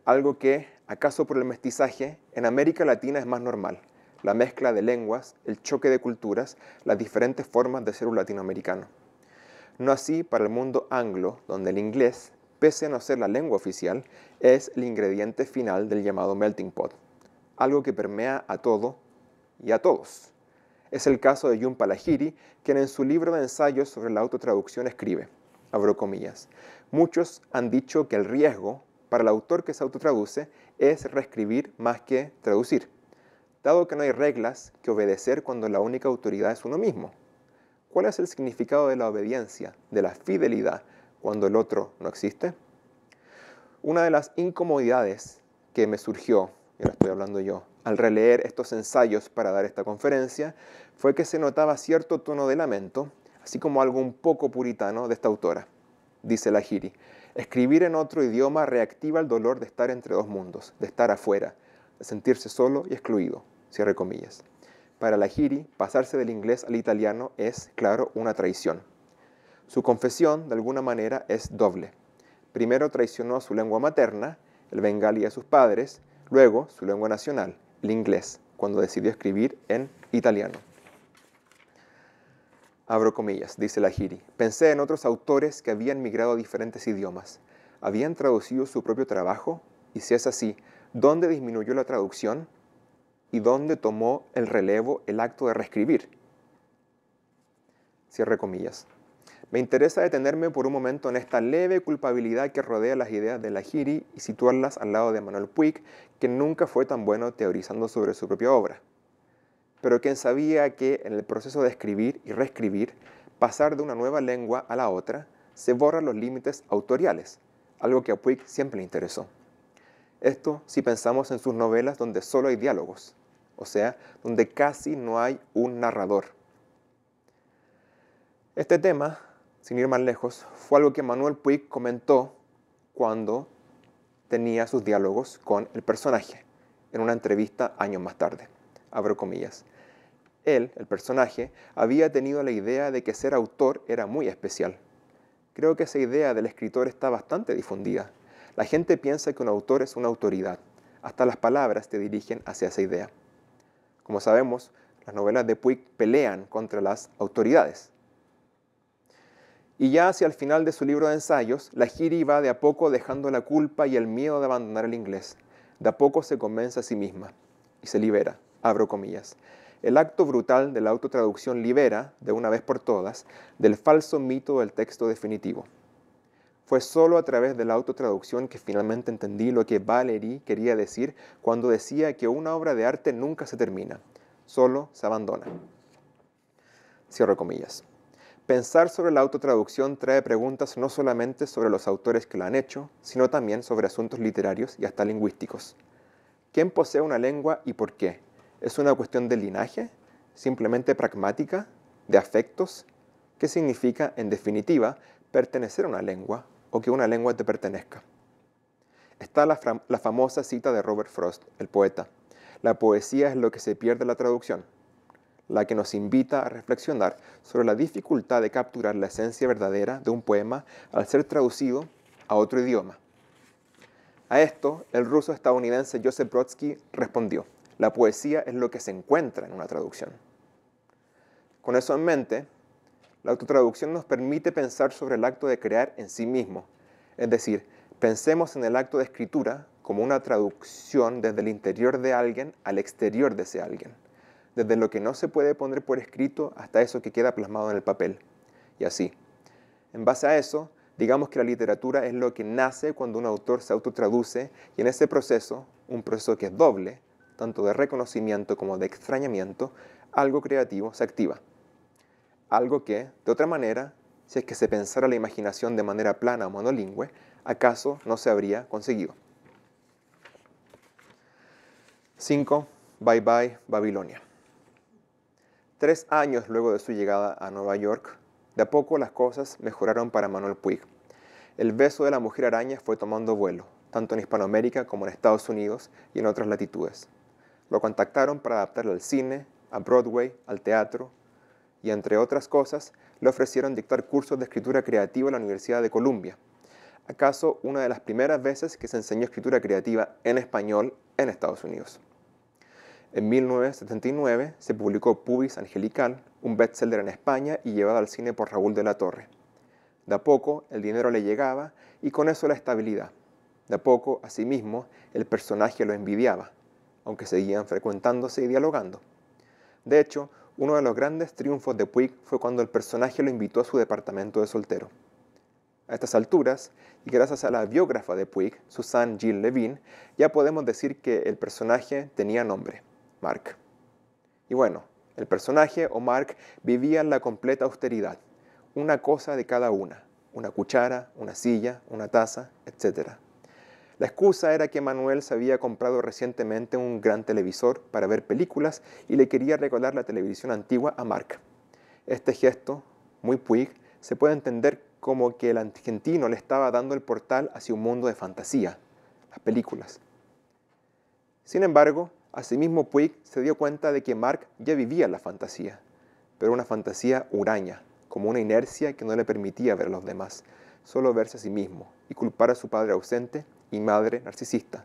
algo que, acaso por el mestizaje, en América Latina es más normal: la mezcla de lenguas, el choque de culturas, las diferentes formas de ser un latinoamericano. No así para el mundo anglo, donde el inglés, pese a no ser la lengua oficial, es el ingrediente final del llamado melting pot, algo que permea a todo y a todos. Es el caso de Jhumpa Lahiri, quien en su libro de ensayos sobre la autotraducción escribe, abro comillas, muchos han dicho que el riesgo para el autor que se autotraduce es reescribir más que traducir, dado que no hay reglas que obedecer cuando la única autoridad es uno mismo. ¿Cuál es el significado de la obediencia, de la fidelidad, cuando el otro no existe? Una de las incomodidades que me surgió, y ahora estoy hablando yo, al releer estos ensayos para dar esta conferencia, fue que se notaba cierto tono de lamento, así como algo un poco puritano de esta autora. Dice Lahiri, escribir en otro idioma reactiva el dolor de estar entre dos mundos, de estar afuera, de sentirse solo y excluido, cierre comillas. Para Lahiri, pasarse del inglés al italiano es, claro, una traición. Su confesión, de alguna manera, es doble. Primero traicionó a su lengua materna, el bengalí, a sus padres, luego su lengua nacional, el inglés, cuando decidió escribir en italiano. Abro comillas, dice Lahiri. Pensé en otros autores que habían migrado a diferentes idiomas. ¿Habían traducido su propio trabajo? Y si es así, ¿dónde disminuyó la traducción? ¿Y dónde tomó el relevo el acto de reescribir? Cierre comillas. Me interesa detenerme por un momento en esta leve culpabilidad que rodea las ideas de Lahiri y situarlas al lado de Manuel Puig, que nunca fue tan bueno teorizando sobre su propia obra, pero quien sabía que en el proceso de escribir y reescribir, pasar de una nueva lengua a la otra, se borran los límites autoriales, algo que a Puig siempre le interesó. Esto si pensamos en sus novelas donde solo hay diálogos, o sea, donde casi no hay un narrador. Este tema, sin ir más lejos, fue algo que Manuel Puig comentó cuando tenía sus diálogos con el personaje, en una entrevista años más tarde. Abro comillas. Él, el personaje, había tenido la idea de que ser autor era muy especial. Creo que esa idea del escritor está bastante difundida. La gente piensa que un autor es una autoridad. Hasta las palabras te dirigen hacia esa idea. Como sabemos, las novelas de Puig pelean contra las autoridades. Y ya hacia el final de su libro de ensayos, Lahiri va de a poco dejando la culpa y el miedo de abandonar el inglés. De a poco se convence a sí misma y se libera, abro comillas. El acto brutal de la autotraducción libera, de una vez por todas, del falso mito del texto definitivo. Fue solo a través de la autotraducción que finalmente entendí lo que Valéry quería decir cuando decía que una obra de arte nunca se termina, solo se abandona. Cierro comillas. Pensar sobre la autotraducción trae preguntas no solamente sobre los autores que la han hecho, sino también sobre asuntos literarios y hasta lingüísticos. ¿Quién posee una lengua y por qué? ¿Es una cuestión de linaje? ¿Simplemente pragmática? ¿De afectos? ¿Qué significa, en definitiva, pertenecer a una lengua o que una lengua te pertenezca? Está la famosa cita de Robert Frost, el poeta. La poesía es lo que se pierde en la traducción, la que nos invita a reflexionar sobre la dificultad de capturar la esencia verdadera de un poema al ser traducido a otro idioma. A esto, el ruso estadounidense Joseph Brodsky respondió, la poesía es lo que se encuentra en una traducción. Con eso en mente, la autotraducción nos permite pensar sobre el acto de crear en sí mismo, es decir, pensemos en el acto de escritura como una traducción desde el interior de alguien al exterior de ese alguien, desde lo que no se puede poner por escrito hasta eso que queda plasmado en el papel, y así. En base a eso, digamos que la literatura es lo que nace cuando un autor se autotraduce y en ese proceso, un proceso que es doble, tanto de reconocimiento como de extrañamiento, algo creativo se activa. Algo que, de otra manera, si es que se pensara la imaginación de manera plana o monolingüe, acaso no se habría conseguido. 5. Bye Bye Babilonia. 3 años luego de su llegada a Nueva York, de a poco las cosas mejoraron para Manuel Puig. El beso de la mujer araña fue tomando vuelo, tanto en Hispanoamérica como en Estados Unidos y en otras latitudes. Lo contactaron para adaptarlo al cine, a Broadway, al teatro, y entre otras cosas, le ofrecieron dictar cursos de escritura creativa en la Universidad de Columbia. ¿Acaso una de las primeras veces que se enseñó escritura creativa en español en Estados Unidos? En 1979 se publicó Pubis Angelical, un bestseller en España y llevado al cine por Raúl de la Torre. De a poco el dinero le llegaba y con eso la estabilidad. De a poco, asimismo, el personaje lo envidiaba, aunque seguían frecuentándose y dialogando. De hecho, uno de los grandes triunfos de Puig fue cuando el personaje lo invitó a su departamento de soltero. A estas alturas, y gracias a la biógrafa de Puig, Suzanne Jill Levin, ya podemos decir que el personaje tenía nombre, Mark. Y bueno, el personaje o Mark vivía en la completa austeridad, una cosa de cada una cuchara, una silla, una taza, etc. La excusa era que Manuel se había comprado recientemente un gran televisor para ver películas y le quería regalar la televisión antigua a Mark. Este gesto, muy Puig, se puede entender como que el argentino le estaba dando el portal hacia un mundo de fantasía, las películas. Sin embargo, asimismo Puig se dio cuenta de que Mark ya vivía la fantasía, pero una fantasía huraña, como una inercia que no le permitía ver a los demás, solo verse a sí mismo y culpar a su padre ausente y madre narcisista,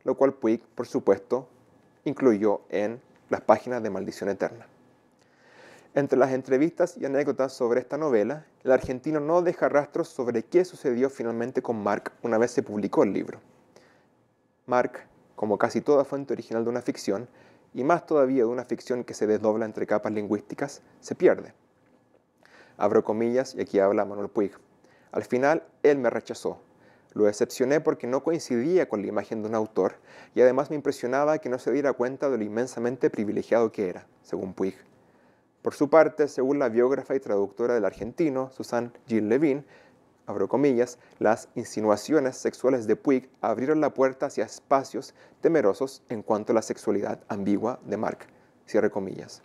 lo cual Puig, por supuesto, incluyó en las páginas de Maldición Eterna. Entre las entrevistas y anécdotas sobre esta novela, el argentino no deja rastros sobre qué sucedió finalmente con Mark una vez se publicó el libro. Mark, como casi toda fuente original de una ficción, y más todavía de una ficción que se desdobla entre capas lingüísticas, se pierde. Abro comillas y aquí habla Manuel Puig. Al final, él me rechazó. Lo decepcioné porque no coincidía con la imagen de un autor y además me impresionaba que no se diera cuenta de lo inmensamente privilegiado que era, según Puig. Por su parte, según la biógrafa y traductora del argentino, Suzanne Jill Levin, abro comillas, las insinuaciones sexuales de Puig abrieron la puerta hacia espacios temerosos en cuanto a la sexualidad ambigua de Mark, cierre comillas.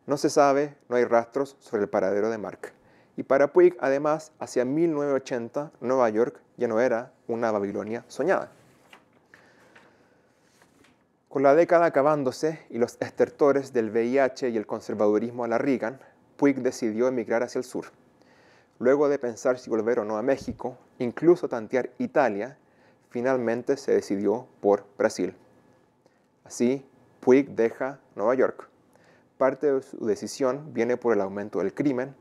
No se sabe, no hay rastros sobre el paradero de Mark. Y para Puig, además, hacia 1980, Nueva York ya no era una Babilonia soñada. Con la década acabándose y los estertores del VIH y el conservadurismo a la Reagan, Puig decidió emigrar hacia el sur. Luego de pensar si volver o no a México, incluso tantear Italia, finalmente se decidió por Brasil. Así, Puig deja Nueva York. Parte de su decisión viene por el aumento del crimen,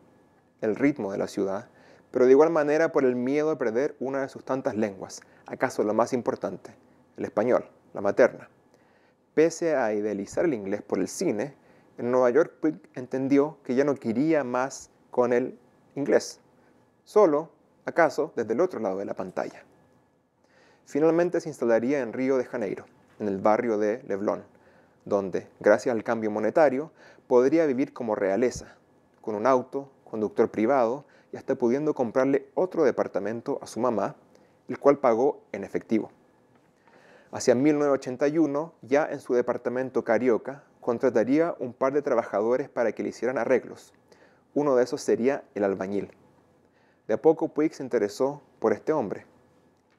el ritmo de la ciudad, pero de igual manera por el miedo a perder una de sus tantas lenguas, acaso la más importante, el español, la materna. Pese a idealizar el inglés por el cine, en Nueva York Puig entendió que ya no quería más con el inglés, solo, acaso, desde el otro lado de la pantalla. Finalmente se instalaría en Río de Janeiro, en el barrio de Leblon, donde, gracias al cambio monetario, podría vivir como realeza, con un auto, conductor privado y hasta pudiendo comprarle otro departamento a su mamá, el cual pagó en efectivo. Hacia 1981, ya en su departamento carioca, contrataría un par de trabajadores para que le hicieran arreglos. Uno de esos sería el albañil. De a poco Puig se interesó por este hombre.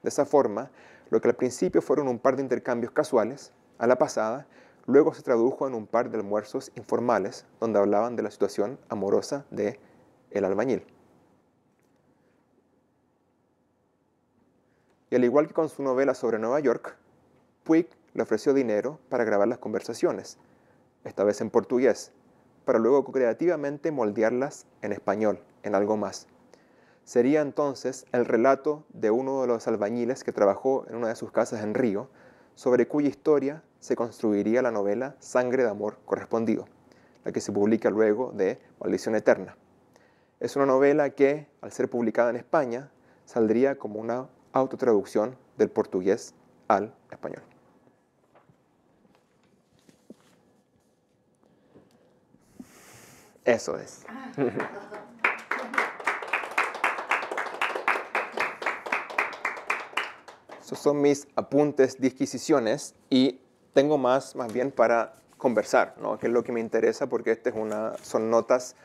De esa forma, lo que al principio fueron un par de intercambios casuales, a la pasada, luego se tradujo en un par de almuerzos informales donde hablaban de la situación amorosa de el albañil. Y al igual que con su novela sobre Nueva York, Puig le ofreció dinero para grabar las conversaciones, esta vez en portugués, para luego creativamente moldearlas en español, en algo más. Sería entonces el relato de uno de los albañiles que trabajó en una de sus casas en Río, sobre cuya historia se construiría la novela Sangre de Amor Correspondido, la que se publica luego de Maldición Eterna. Es una novela que, al ser publicada en España, saldría como una autotraducción del portugués al español. Eso es. Esos son mis apuntes, disquisiciones, y tengo más bien para conversar, ¿no? Que es lo que me interesa, porque son notas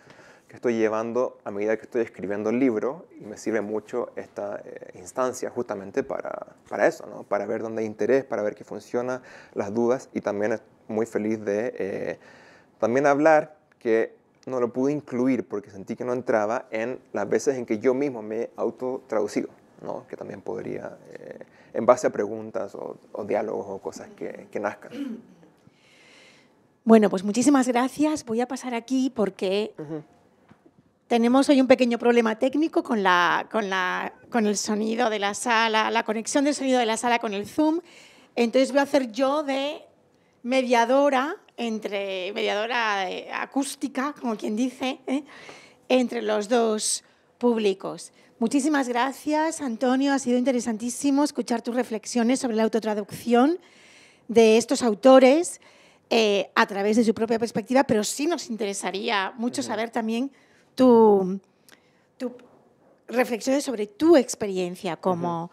que estoy llevando a medida que estoy escribiendo el libro, y me sirve mucho esta instancia justamente para eso, ¿no? Para ver dónde hay interés, para ver qué funciona, las dudas, y también estoy muy feliz de también hablar que no lo pude incluir porque sentí que no entraba en las veces en que yo mismo me he autotraducido, ¿no? Que también podría, en base a preguntas o diálogos o cosas que nazcan. Bueno, pues muchísimas gracias. Voy a pasar aquí porque Tenemos hoy un pequeño problema técnico con el sonido de la sala, la conexión del sonido de la sala con el Zoom. Entonces voy a hacer yo de mediadora, acústica, como quien dice, entre los dos públicos. Muchísimas gracias, Antonio. Ha sido interesantísimo escuchar tus reflexiones sobre la autotraducción de estos autores a través de su propia perspectiva, pero sí nos interesaría mucho saber también tu reflexiones sobre tu experiencia como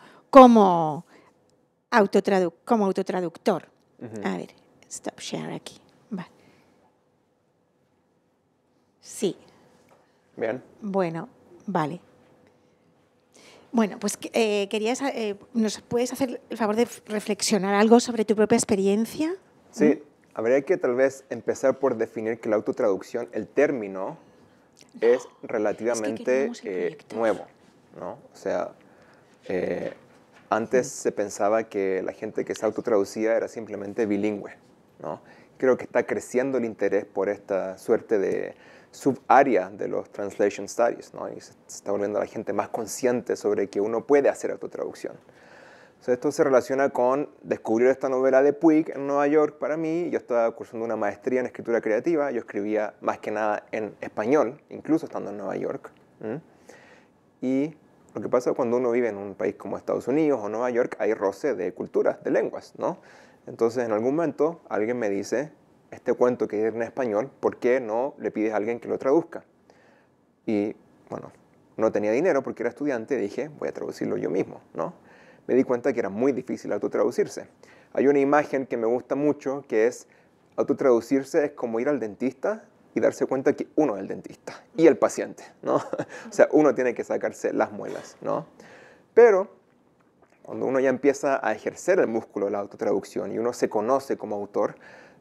autotraductor. A ver, stop share aquí. Vale. Sí. Bien. Bueno, vale. Bueno, pues ¿nos puedes hacer el favor de reflexionar algo sobre tu propia experiencia? Sí, habría que tal vez empezar por definir que la autotraducción, el término, es relativamente nuevo, ¿no? O sea, antes se pensaba que la gente que se autotraducía era simplemente bilingüe, ¿no? Creo que está creciendo el interés por esta suerte de subárea de los translation studies, ¿no? Y se está volviendo la gente más consciente sobre que uno puede hacer autotraducción. Entonces, esto se relaciona con descubrir esta novela de Puig en Nueva York para mí. Yo estaba cursando una maestría en escritura creativa. Yo escribía más que nada en español, incluso estando en Nueva York. Y lo que pasa cuando uno vive en un país como Estados Unidos o Nueva York, hay roce de culturas, de lenguas, ¿no? Entonces, en algún momento, alguien me dice, este cuento que es en español, ¿por qué no le pides a alguien que lo traduzca? Y, bueno, no tenía dinero porque era estudiante, dije, voy a traducirlo yo mismo, ¿no? Me di cuenta que era muy difícil autotraducirse. Hay una imagen que me gusta mucho, que es, autotraducirse es como ir al dentista y darse cuenta que uno es el dentista y el paciente, ¿no? O sea, uno tiene que sacarse las muelas, ¿no? Pero cuando uno ya empieza a ejercer el músculo de la autotraducción y uno se conoce como autor,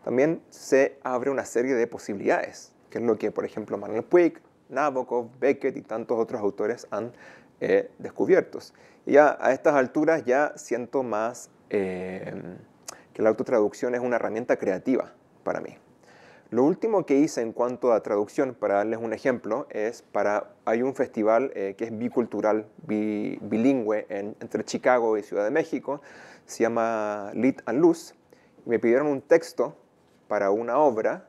también se abre una serie de posibilidades, que es lo que, por ejemplo, Manuel Puig, Nabokov, Beckett y tantos otros autores han descubierto. Y ya a estas alturas ya siento más que la autotraducción es una herramienta creativa para mí. Lo último que hice en cuanto a traducción, para darles un ejemplo, hay un festival que es bicultural, bilingüe entre Chicago y Ciudad de México, se llama Lit and Luz, y me pidieron un texto para una obra,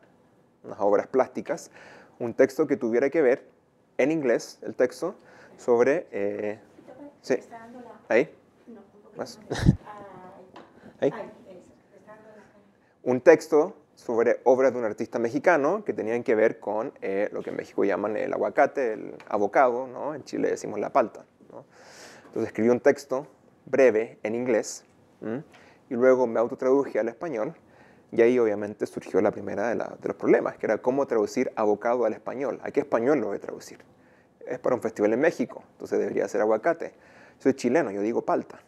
unas obras plásticas, un texto que tuviera que ver, en inglés, el texto, sobre... sí, ahí, más. Ahí. Un texto sobre obras de un artista mexicano que tenían que ver con lo que en México llaman el aguacate, el avocado, ¿no? En Chile decimos la palta, ¿no? Entonces escribí un texto breve en inglés y luego me autotraduje al español y ahí obviamente surgió la primera de los problemas, que era cómo traducir avocado al español. ¿A qué español lo voy a traducir? Es para un festival en México, entonces debería ser aguacate. Soy chileno, yo digo palta,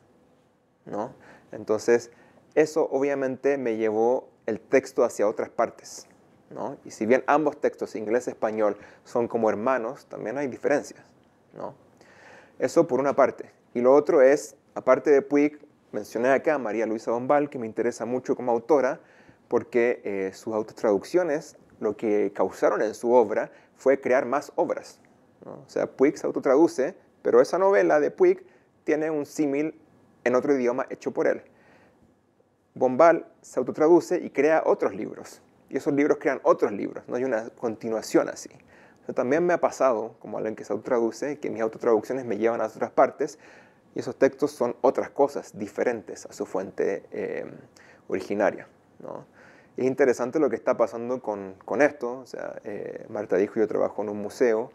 ¿no? Entonces, eso obviamente me llevó el texto hacia otras partes, ¿no? Y si bien ambos textos, inglés y español, son como hermanos, también hay diferencias, ¿no? Eso por una parte. Y lo otro es, aparte de Puig, mencioné acá a María Luisa Bombal, que me interesa mucho como autora, porque sus autotraducciones, lo que causaron en su obra, fue crear más obras, ¿no? O sea, Puig se autotraduce, pero esa novela de Puig tiene un símil en otro idioma hecho por él. Bombal se autotraduce y crea otros libros, y esos libros crean otros libros, no hay una continuación así. O sea, también me ha pasado, como alguien que se autotraduce, que mis autotraducciones me llevan a otras partes, y esos textos son otras cosas diferentes a su fuente originaria, ¿no? Es interesante lo que está pasando con esto. O sea, Marta dijo, yo trabajo en un museo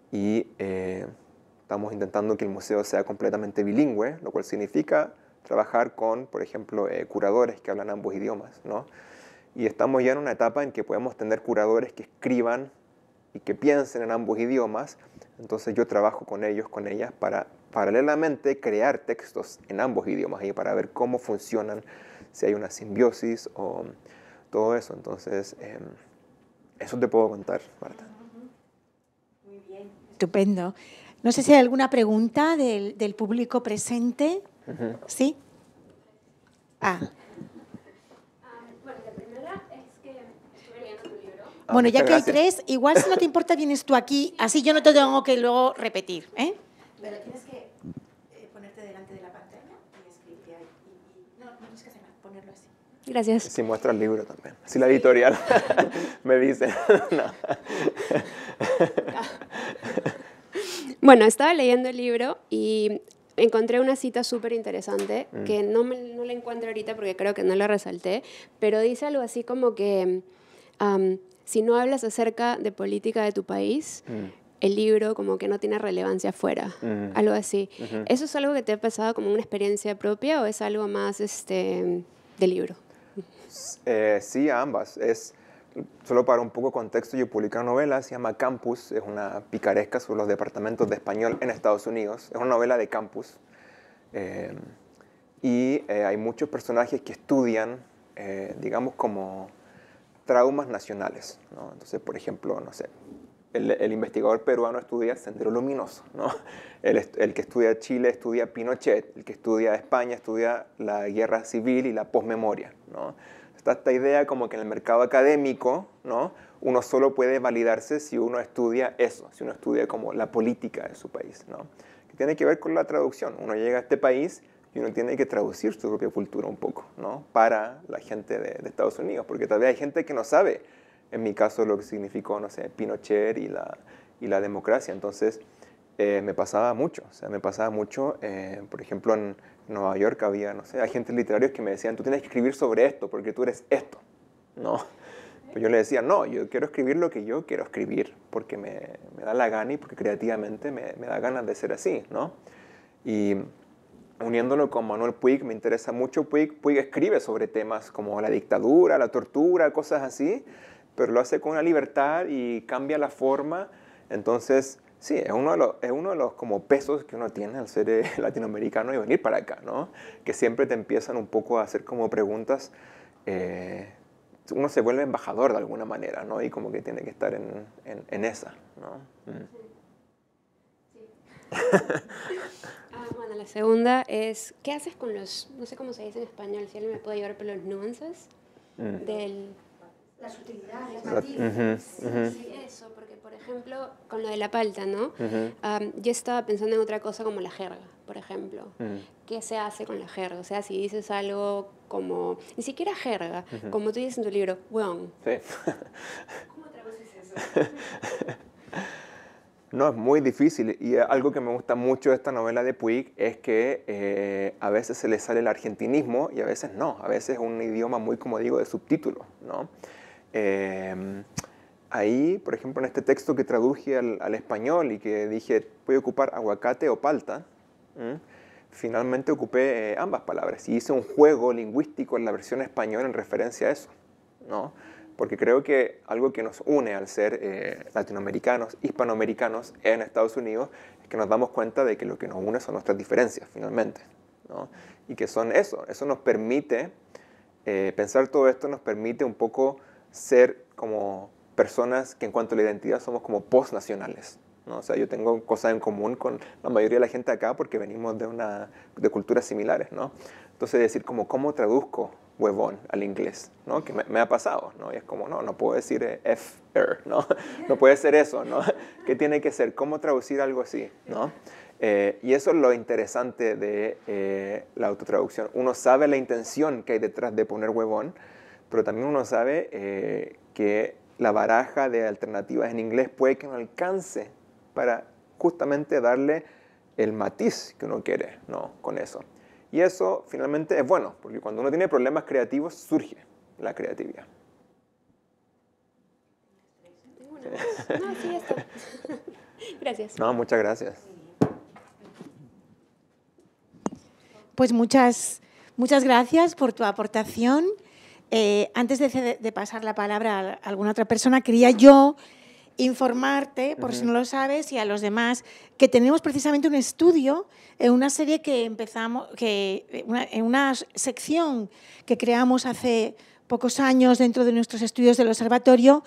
y estamos intentando que el museo sea completamente bilingüe, lo cual significa trabajar con, por ejemplo, curadores que hablan ambos idiomas, ¿no? Y estamos ya en una etapa en que podemos tener curadores que escriban y que piensen en ambos idiomas. Entonces yo trabajo con ellos, con ellas, para paralelamente crear textos en ambos idiomas y para ver cómo funcionan, si hay una simbiosis o todo eso. Entonces, eso te puedo contar, Marta. Muy bien. Estupendo. No sé si hay alguna pregunta del público presente. ¿Sí? Bueno, la primera es que estuve leyendo tu libro. Bueno, ya muchas que hay gracias. 3, igual si no te importa vienes tú aquí, así yo no te tengo que luego repetir, ¿eh? Pero tienes que ponerte delante de la pantalla y escribir ahí. No, no tienes que hacer nada, ponerlo así. Gracias. Sí, muestra el libro también. Sí, la editorial me dice. No. Bueno, estaba leyendo el libro y encontré una cita súper interesante que no la encuentro ahorita porque creo que no la resalté, pero dice algo así como que si no hablas acerca de política de tu país, el libro como que no tiene relevancia afuera, algo así. ¿Eso es algo que te ha pasado como una experiencia propia o es algo más de libro? Sí, a ambas. Solo para un poco de contexto, yo publiqué una novela, se llama Campus, es una picaresca sobre los departamentos de español en Estados Unidos. Es una novela de campus. Hay muchos personajes que estudian, digamos, como traumas nacionales, ¿no? Entonces, por ejemplo, no sé, el investigador peruano estudia Sendero Luminoso, ¿no? El que estudia Chile estudia Pinochet, el que estudia España estudia la guerra civil y la posmemoria, ¿no? Está esta idea como que en el mercado académico, ¿no? Uno solo puede validarse si uno estudia eso, si uno estudia como la política de su país, ¿no? Que tiene que ver con la traducción. Uno llega a este país y uno tiene que traducir su propia cultura un poco, ¿no? Para la gente de Estados Unidos, porque todavía hay gente que no sabe, en mi caso, lo que significó, no sé, Pinochet y la democracia. Entonces, me pasaba mucho, o sea, por ejemplo, en Nueva York había, no sé, agentes literarios que me decían, tú tienes que escribir sobre esto porque tú eres esto, ¿no? Pero yo le decía, no, yo quiero escribir lo que yo quiero escribir porque me da la gana y porque creativamente me da ganas de ser así, ¿no? Y uniéndolo con Manuel Puig, me interesa mucho Puig. Puig escribe sobre temas como la dictadura, la tortura, cosas así, pero lo hace con una libertad y cambia la forma. Entonces, sí, es uno de los como pesos que uno tiene al ser latinoamericano y venir para acá, ¿no? Que siempre te empiezan un poco a hacer como preguntas. Uno se vuelve embajador de alguna manera, ¿no? Y como que tiene que estar en esa, ¿no? Bueno, la segunda es, ¿qué haces con los, no sé cómo se dice en español, si alguien me puede ayudar, pero los nuances del... Las utilidades, matices. Sí, eso, porque por ejemplo, con lo de la palta, ¿no? Yo estaba pensando en otra cosa como la jerga, por ejemplo. ¿Qué se hace con la jerga? O sea, si dices algo como, ni siquiera jerga, como tú dices en tu libro, weón. Sí. ¿Cómo traduces eso? No, es muy difícil. Y algo que me gusta mucho de esta novela de Puig es que a veces se le sale el argentinismo y a veces no. A veces es un idioma muy, como digo, de subtítulo, ¿no? Ahí, por ejemplo, en este texto que traduje al español y que dije, voy a ocupar aguacate o palta, finalmente ocupé ambas palabras y hice un juego lingüístico en la versión española en referencia a eso, ¿no? Porque creo que algo que nos une al ser latinoamericanos, hispanoamericanos en Estados Unidos, es que nos damos cuenta de que lo que nos une son nuestras diferencias, finalmente, ¿no? Y que son eso nos permite, pensar todo esto nos permite un poco ser como personas que en cuanto a la identidad somos como postnacionales, ¿no? O sea, yo tengo cosas en común con la mayoría de la gente acá porque venimos de culturas similares, ¿no? Entonces decir como, ¿cómo traduzco huevón al inglés? ¿No? Que me ha pasado, ¿no? Y es como, no puedo decir F-er, ¿no? No puede ser eso, ¿no? ¿Qué tiene que ser? ¿Cómo traducir algo así, ¿no? Y eso es lo interesante de la autotraducción. Uno sabe la intención que hay detrás de poner huevón, pero también uno sabe que la baraja de alternativas en inglés puede que no alcance para justamente darle el matiz que uno quiere, ¿no? Con eso. Y eso finalmente es bueno, porque cuando uno tiene problemas creativos surge la creatividad. No, sí, ya está. Gracias. No, muchas gracias. Pues muchas gracias por tu aportación. Antes de pasar la palabra a alguna otra persona, quería yo informarte, por si no lo sabes, y a los demás, que tenemos precisamente un estudio en una serie que empezamos, en una sección que creamos hace pocos años dentro de nuestros estudios del observatorio,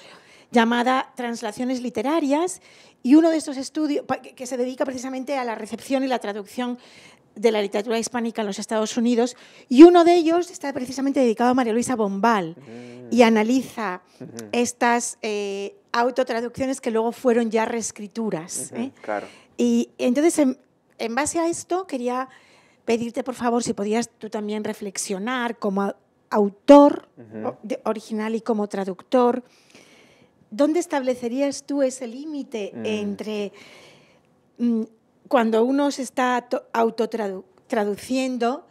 llamada Translaciones Literarias, y uno de estos estudios que se dedica precisamente a la recepción y la traducción de la literatura hispánica en los Estados Unidos, y uno de ellos está precisamente dedicado a María Luisa Bombal, y analiza estas autotraducciones que luego fueron ya reescrituras. Claro. Y entonces, en base a esto, quería pedirte, por favor, si podías tú también reflexionar como autor original y como traductor, ¿dónde establecerías tú ese límite entre cuando uno se está autotraduciendo,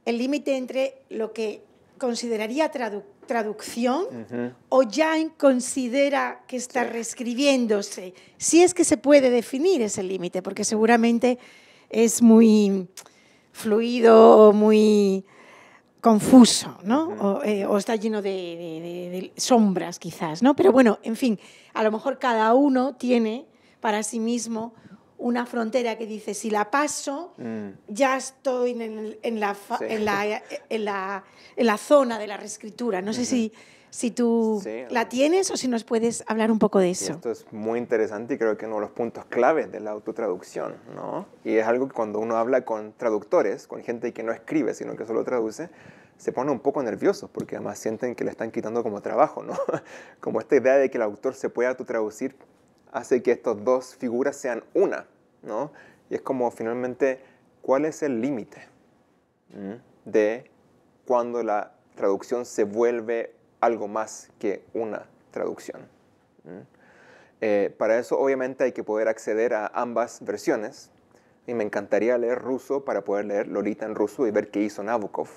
el límite entre lo que consideraría traducción o ya considera que está reescribiéndose? Si es que se puede definir ese límite, porque seguramente es muy fluido o muy confuso, ¿no? O está lleno de sombras, quizás, ¿no? Pero bueno, en fin, a lo mejor cada uno tiene para sí mismo una frontera que dice, si la paso, ya estoy en la zona de la reescritura. No sé si tú la tienes o si nos puedes hablar un poco de eso. Y esto es muy interesante y creo que uno de los puntos claves de la autotraducción, ¿no? Y es algo que cuando uno habla con traductores, con gente que no escribe, sino que solo traduce, se pone un poco nerviosos porque además sienten que le están quitando como trabajo, ¿no? Como esta idea de que el autor se pueda autotraducir hace que estas dos figuras sean una, ¿no? Y es como finalmente, ¿cuál es el límite de cuando la traducción se vuelve algo más que una traducción? Para eso obviamente hay que poder acceder a ambas versiones y me encantaría leer ruso para poder leer Lolita en ruso y ver qué hizo Nabokov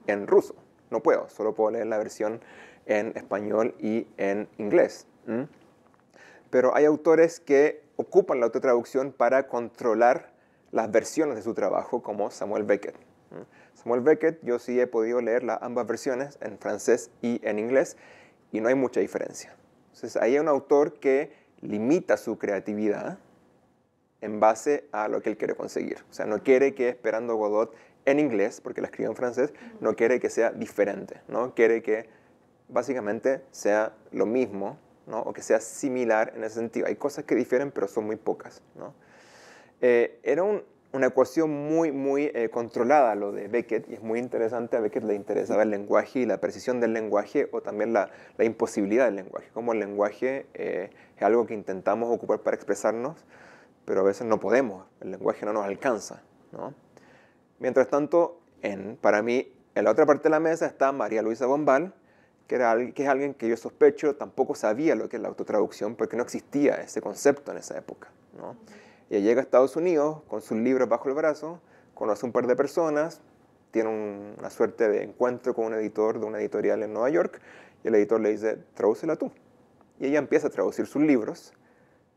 en ruso. No puedo, solo puedo leer la versión en español y en inglés. Pero hay autores que ocupan la autotraducción para controlar las versiones de su trabajo, como Samuel Beckett. Samuel Beckett, yo sí he podido leer ambas versiones, en francés y en inglés, y no hay mucha diferencia. Entonces, ahí hay un autor que limita su creatividad en base a lo que él quiere conseguir. O sea, no quiere que Esperando Godot en inglés, porque la escribió en francés, no quiere que sea diferente, ¿no? Quiere que básicamente sea lo mismo, ¿no? O que sea similar en ese sentido. Hay cosas que difieren, pero son muy pocas, ¿no? Era una ecuación muy controlada lo de Beckett, y es muy interesante. A Beckett le interesaba el lenguaje y la precisión del lenguaje, o también la imposibilidad del lenguaje. Como el lenguaje es algo que intentamos ocupar para expresarnos, pero a veces no podemos, el lenguaje no nos alcanza, ¿no? Mientras tanto, para mí, en la otra parte de la mesa está María Luisa Bombal, que es alguien que yo sospecho tampoco sabía lo que es la autotraducción, porque no existía ese concepto en esa época, ¿no? Ella llega a Estados Unidos con sus libros bajo el brazo, conoce un par de personas, tiene una suerte de encuentro con un editor de una editorial en Nueva York, y el editor le dice, tradúcela tú. Y ella empieza a traducir sus libros,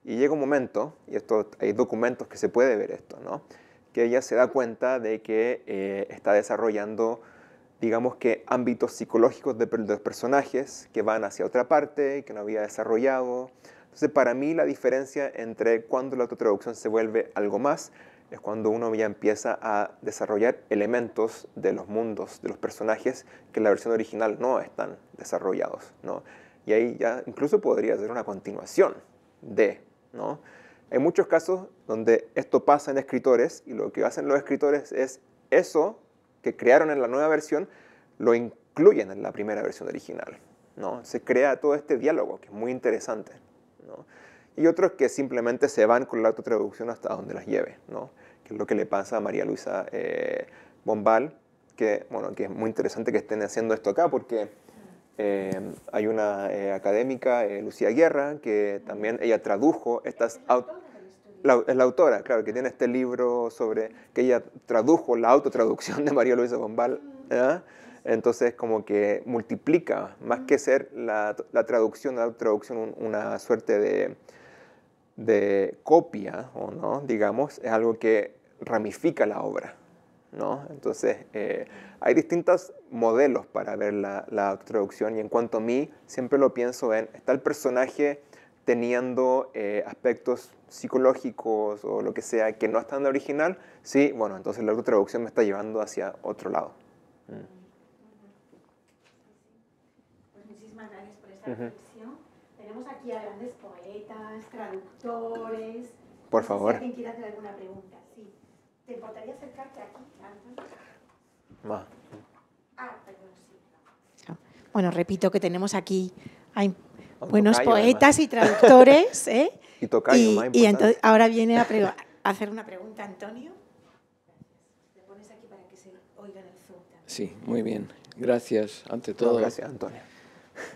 y llega un momento, y hay documentos que se puede ver esto, ¿no? Que ella se da cuenta de que está desarrollando, digamos que ámbitos psicológicos de los personajes que van hacia otra parte, que no había desarrollado. Entonces, para mí la diferencia entre cuando la autotraducción se vuelve algo más es cuando uno ya empieza a desarrollar elementos de los mundos, de los personajes que en la versión original no están desarrollados, ¿no? Y ahí ya incluso podría ser una continuación ¿no? Hay muchos casos donde esto pasa en escritores, y lo que hacen los escritores es eso que crearon en la nueva versión, lo incluyen en la primera versión original, ¿no? Se crea todo este diálogo que es muy interesante, ¿no? Y otros que simplemente se van con la autotraducción hasta donde las lleve, ¿no? Que es lo que le pasa a María Luisa Bombal, que es muy interesante que estén haciendo esto acá, porque hay una académica, Lucía Guerra, que también ella tradujo estas... Es la autora, claro, que tiene este libro sobre que ella tradujo la autotraducción de María Luisa Bombal, ¿ya? Entonces como que multiplica, más que ser la traducción, la autotraducción una suerte de copia, o no, digamos, es algo que ramifica la obra, ¿no? Entonces hay distintos modelos para ver la autotraducción, y en cuanto a mí, siempre lo pienso está el personaje teniendo aspectos psicológicos o lo que sea que no están en la original, sí, bueno, entonces la autotraducción me está llevando hacia otro lado. Pues muchísimas gracias por esta reflexión. Tenemos aquí a grandes poetas, traductores. Por favor. Si alguien quiere hacer alguna pregunta, sí. ¿Te importaría acercarte aquí, Anton? Ma. Perdón, sí. Bueno, repito que tenemos aquí a Un buenos tocayo, poetas además. y traductores, ¿eh? Y tocayo, más Y entonces, importante. ahora viene a hacer una pregunta, Antonio. Te pones aquí para que se oiga en el Zoom también. Sí, muy bien. Gracias, ante No, todo. gracias, Antonio.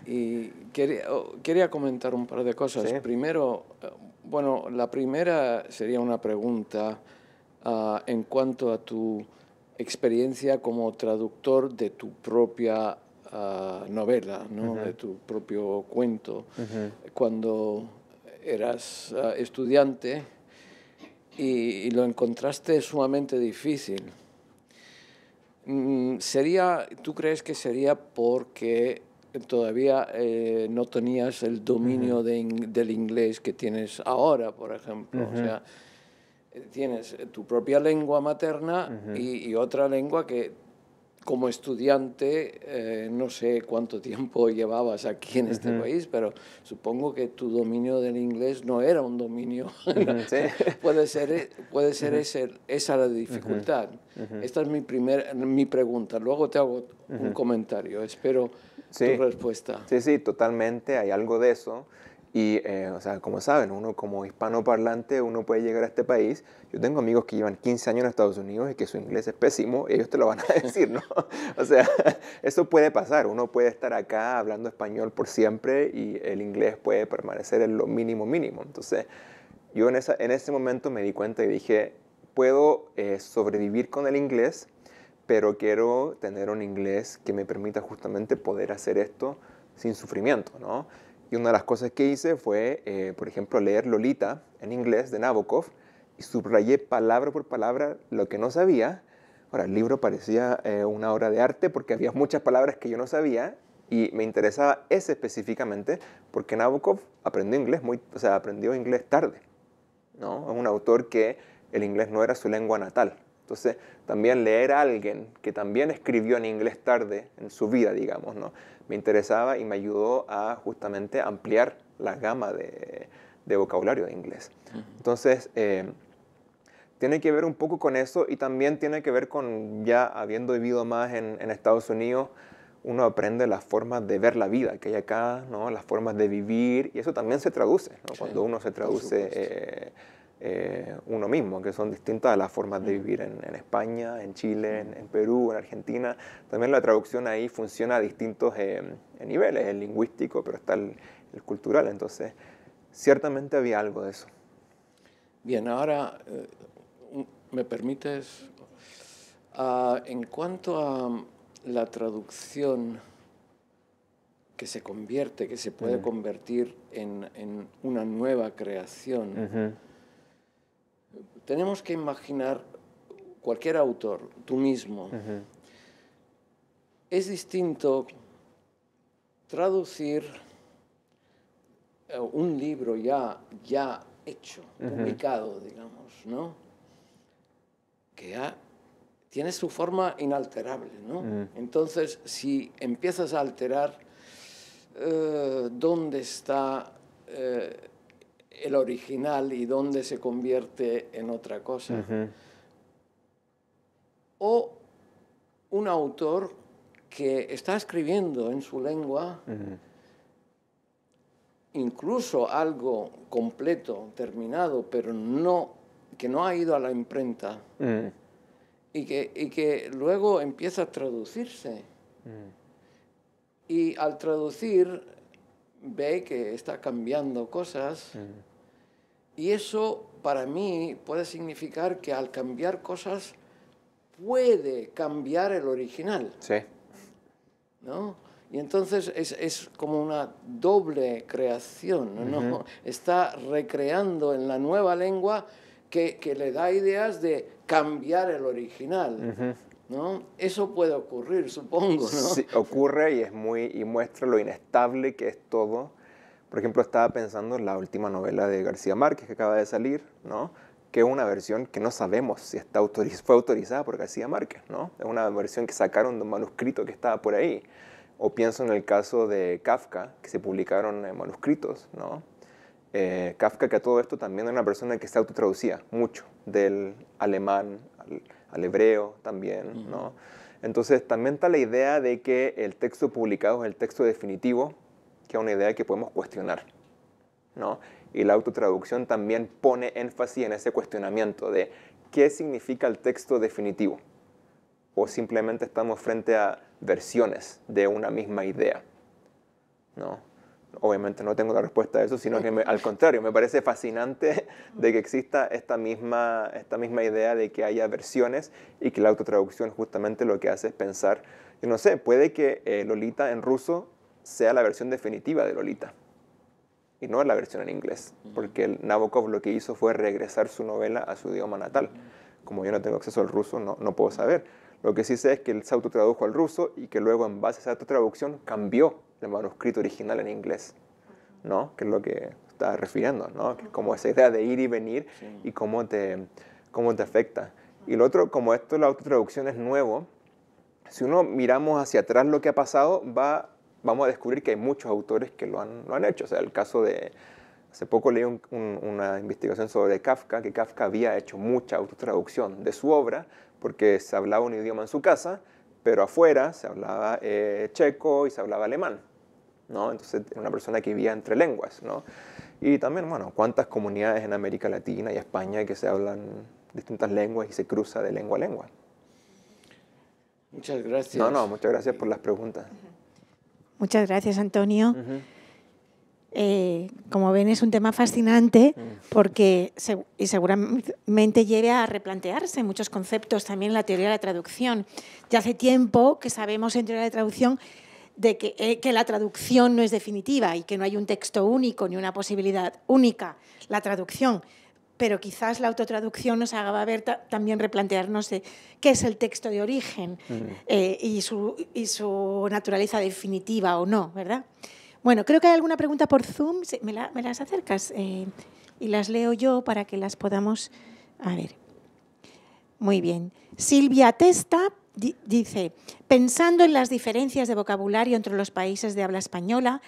Y quería comentar un par de cosas. Sí. Primero, bueno, la primera sería una pregunta en cuanto a tu experiencia como traductor de tu propia novela, ¿no? De tu propio cuento. Cuando eras estudiante y lo encontraste sumamente difícil. ¿Tú crees que sería porque todavía no tenías el dominio del inglés que tienes ahora, por ejemplo? O sea, tienes tu propia lengua materna y otra lengua que, como estudiante, no sé cuánto tiempo llevabas aquí en este país, pero supongo que tu dominio del inglés no era un dominio. Sí. Puede ser esa la dificultad. Esta es mi pregunta. Luego te hago un comentario. Espero tu respuesta. Sí, sí, totalmente. Hay algo de eso. Y, o sea, como saben, uno como hispanoparlante, uno puede llegar a este país. Yo tengo amigos que llevan 15 años en Estados Unidos y que su inglés es pésimo, y ellos te lo van a decir, ¿no? O sea, eso puede pasar. Uno puede estar acá hablando español por siempre y el inglés puede permanecer en lo mínimo mínimo. Entonces, yo en ese momento me di cuenta y dije, puedo sobrevivir con el inglés, pero quiero tener un inglés que me permita justamente poder hacer esto sin sufrimiento, ¿no? Y una de las cosas que hice fue, por ejemplo, leer Lolita en inglés de Nabokov y subrayé palabra por palabra lo que no sabía. Ahora, el libro parecía una obra de arte porque había muchas palabras que yo no sabía y me interesaba ese específicamente porque Nabokov aprendió inglés tarde, ¿no? Es un autor que el inglés no era su lengua natal. Entonces, también leer a alguien que también escribió en inglés tarde en su vida, digamos, ¿no? Me interesaba y me ayudó a justamente ampliar la gama de vocabulario de inglés. Entonces, tiene que ver un poco con eso y también tiene que ver con ya habiendo vivido más en Estados Unidos, uno aprende las formas de ver la vida que hay acá, ¿no? Las formas de vivir, y eso también se traduce, ¿no? Sí, cuando uno se traduce uno mismo, que son distintas a las formas de vivir en España, en Chile, en Perú, en Argentina. También la traducción ahí funciona a distintos niveles, el lingüístico, pero está el cultural. Entonces, ciertamente había algo de eso. Bien, ahora, ¿me permites? En cuanto a la traducción que se puede convertir en una nueva creación, tenemos que imaginar cualquier autor, tú mismo. Es distinto traducir un libro ya hecho, publicado, digamos, ¿no? Que ya tiene su forma inalterable, ¿no? Entonces, si empiezas a alterar dónde está el original y dónde se convierte en otra cosa. O un autor que está escribiendo en su lengua incluso algo completo, terminado, pero que no ha ido a la imprenta y que luego empieza a traducirse. Y al traducir ve que está cambiando cosas y eso para mí puede significar que al cambiar cosas puede cambiar el original. Sí. ¿No? Y entonces es como una doble creación, ¿no? Está recreando en la nueva lengua que le da ideas de cambiar el original, ¿no? Eso puede ocurrir, supongo, ¿no? Sí, ocurre y muestra lo inestable que es todo. Por ejemplo, estaba pensando en la última novela de García Márquez que acaba de salir, ¿no? Que es una versión que no sabemos si fue autorizada por García Márquez, ¿no? Es una versión que sacaron de un manuscrito que estaba por ahí. O pienso en el caso de Kafka, que se publicaron manuscritos, ¿no? Kafka, que a todo esto también era una persona que se autotraducía mucho, del alemán al hebreo también, ¿no? Entonces también está la idea de que el texto publicado es el texto definitivo, que es una idea que podemos cuestionar, ¿no? Y la autotraducción también pone énfasis en ese cuestionamiento de qué significa el texto definitivo, o simplemente estamos frente a versiones de una misma idea, ¿no? Obviamente no tengo la respuesta a eso, sino que al contrario, me parece fascinante de que exista esta misma idea de que haya versiones y que la autotraducción justamente lo que hace es pensar, yo no sé, puede que Lolita en ruso sea la versión definitiva de Lolita y no la versión en inglés, porque Nabokov lo que hizo fue regresar su novela a su idioma natal. Como yo no tengo acceso al ruso, no puedo saber. Lo que sí sé es que él se autotradujo al ruso y que luego en base a esa autotraducción cambió el manuscrito original en inglés, ¿no? Que es lo que estaba refiriendo, ¿no? Que como esa idea de ir y venir y cómo te afecta. Y lo otro, como esto la autotraducción es nuevo, si uno miramos hacia atrás lo que ha pasado, vamos a descubrir que hay muchos autores que lo han hecho. O sea, el caso de... Hace poco leí una investigación sobre Kafka, que Kafka había hecho mucha autotraducción de su obra porque se hablaba un idioma en su casa, pero afuera se hablaba checo y se hablaba alemán, ¿no? Entonces era una persona que vivía entre lenguas, ¿no? Y también, bueno, cuántas comunidades en América Latina y España que se hablan distintas lenguas y se cruza de lengua a lengua. Muchas gracias. Muchas gracias por las preguntas. Muchas gracias, Antonio. Como ven, es un tema fascinante porque y seguramente lleve a replantearse muchos conceptos también en la teoría de la traducción. Ya hace tiempo que sabemos en teoría de la traducción de que la traducción no es definitiva y que no hay un texto único ni una posibilidad única, la traducción. Pero quizás la autotraducción nos haga ver también replantearnos de qué es el texto de origen y su naturaleza definitiva o no, ¿verdad? Bueno, creo que hay alguna pregunta por Zoom. ¿Me las acercas? Y las leo yo para que las podamos... A ver. Muy bien. Silvia Testa dice, pensando en las diferencias de vocabulario entre los países de habla española,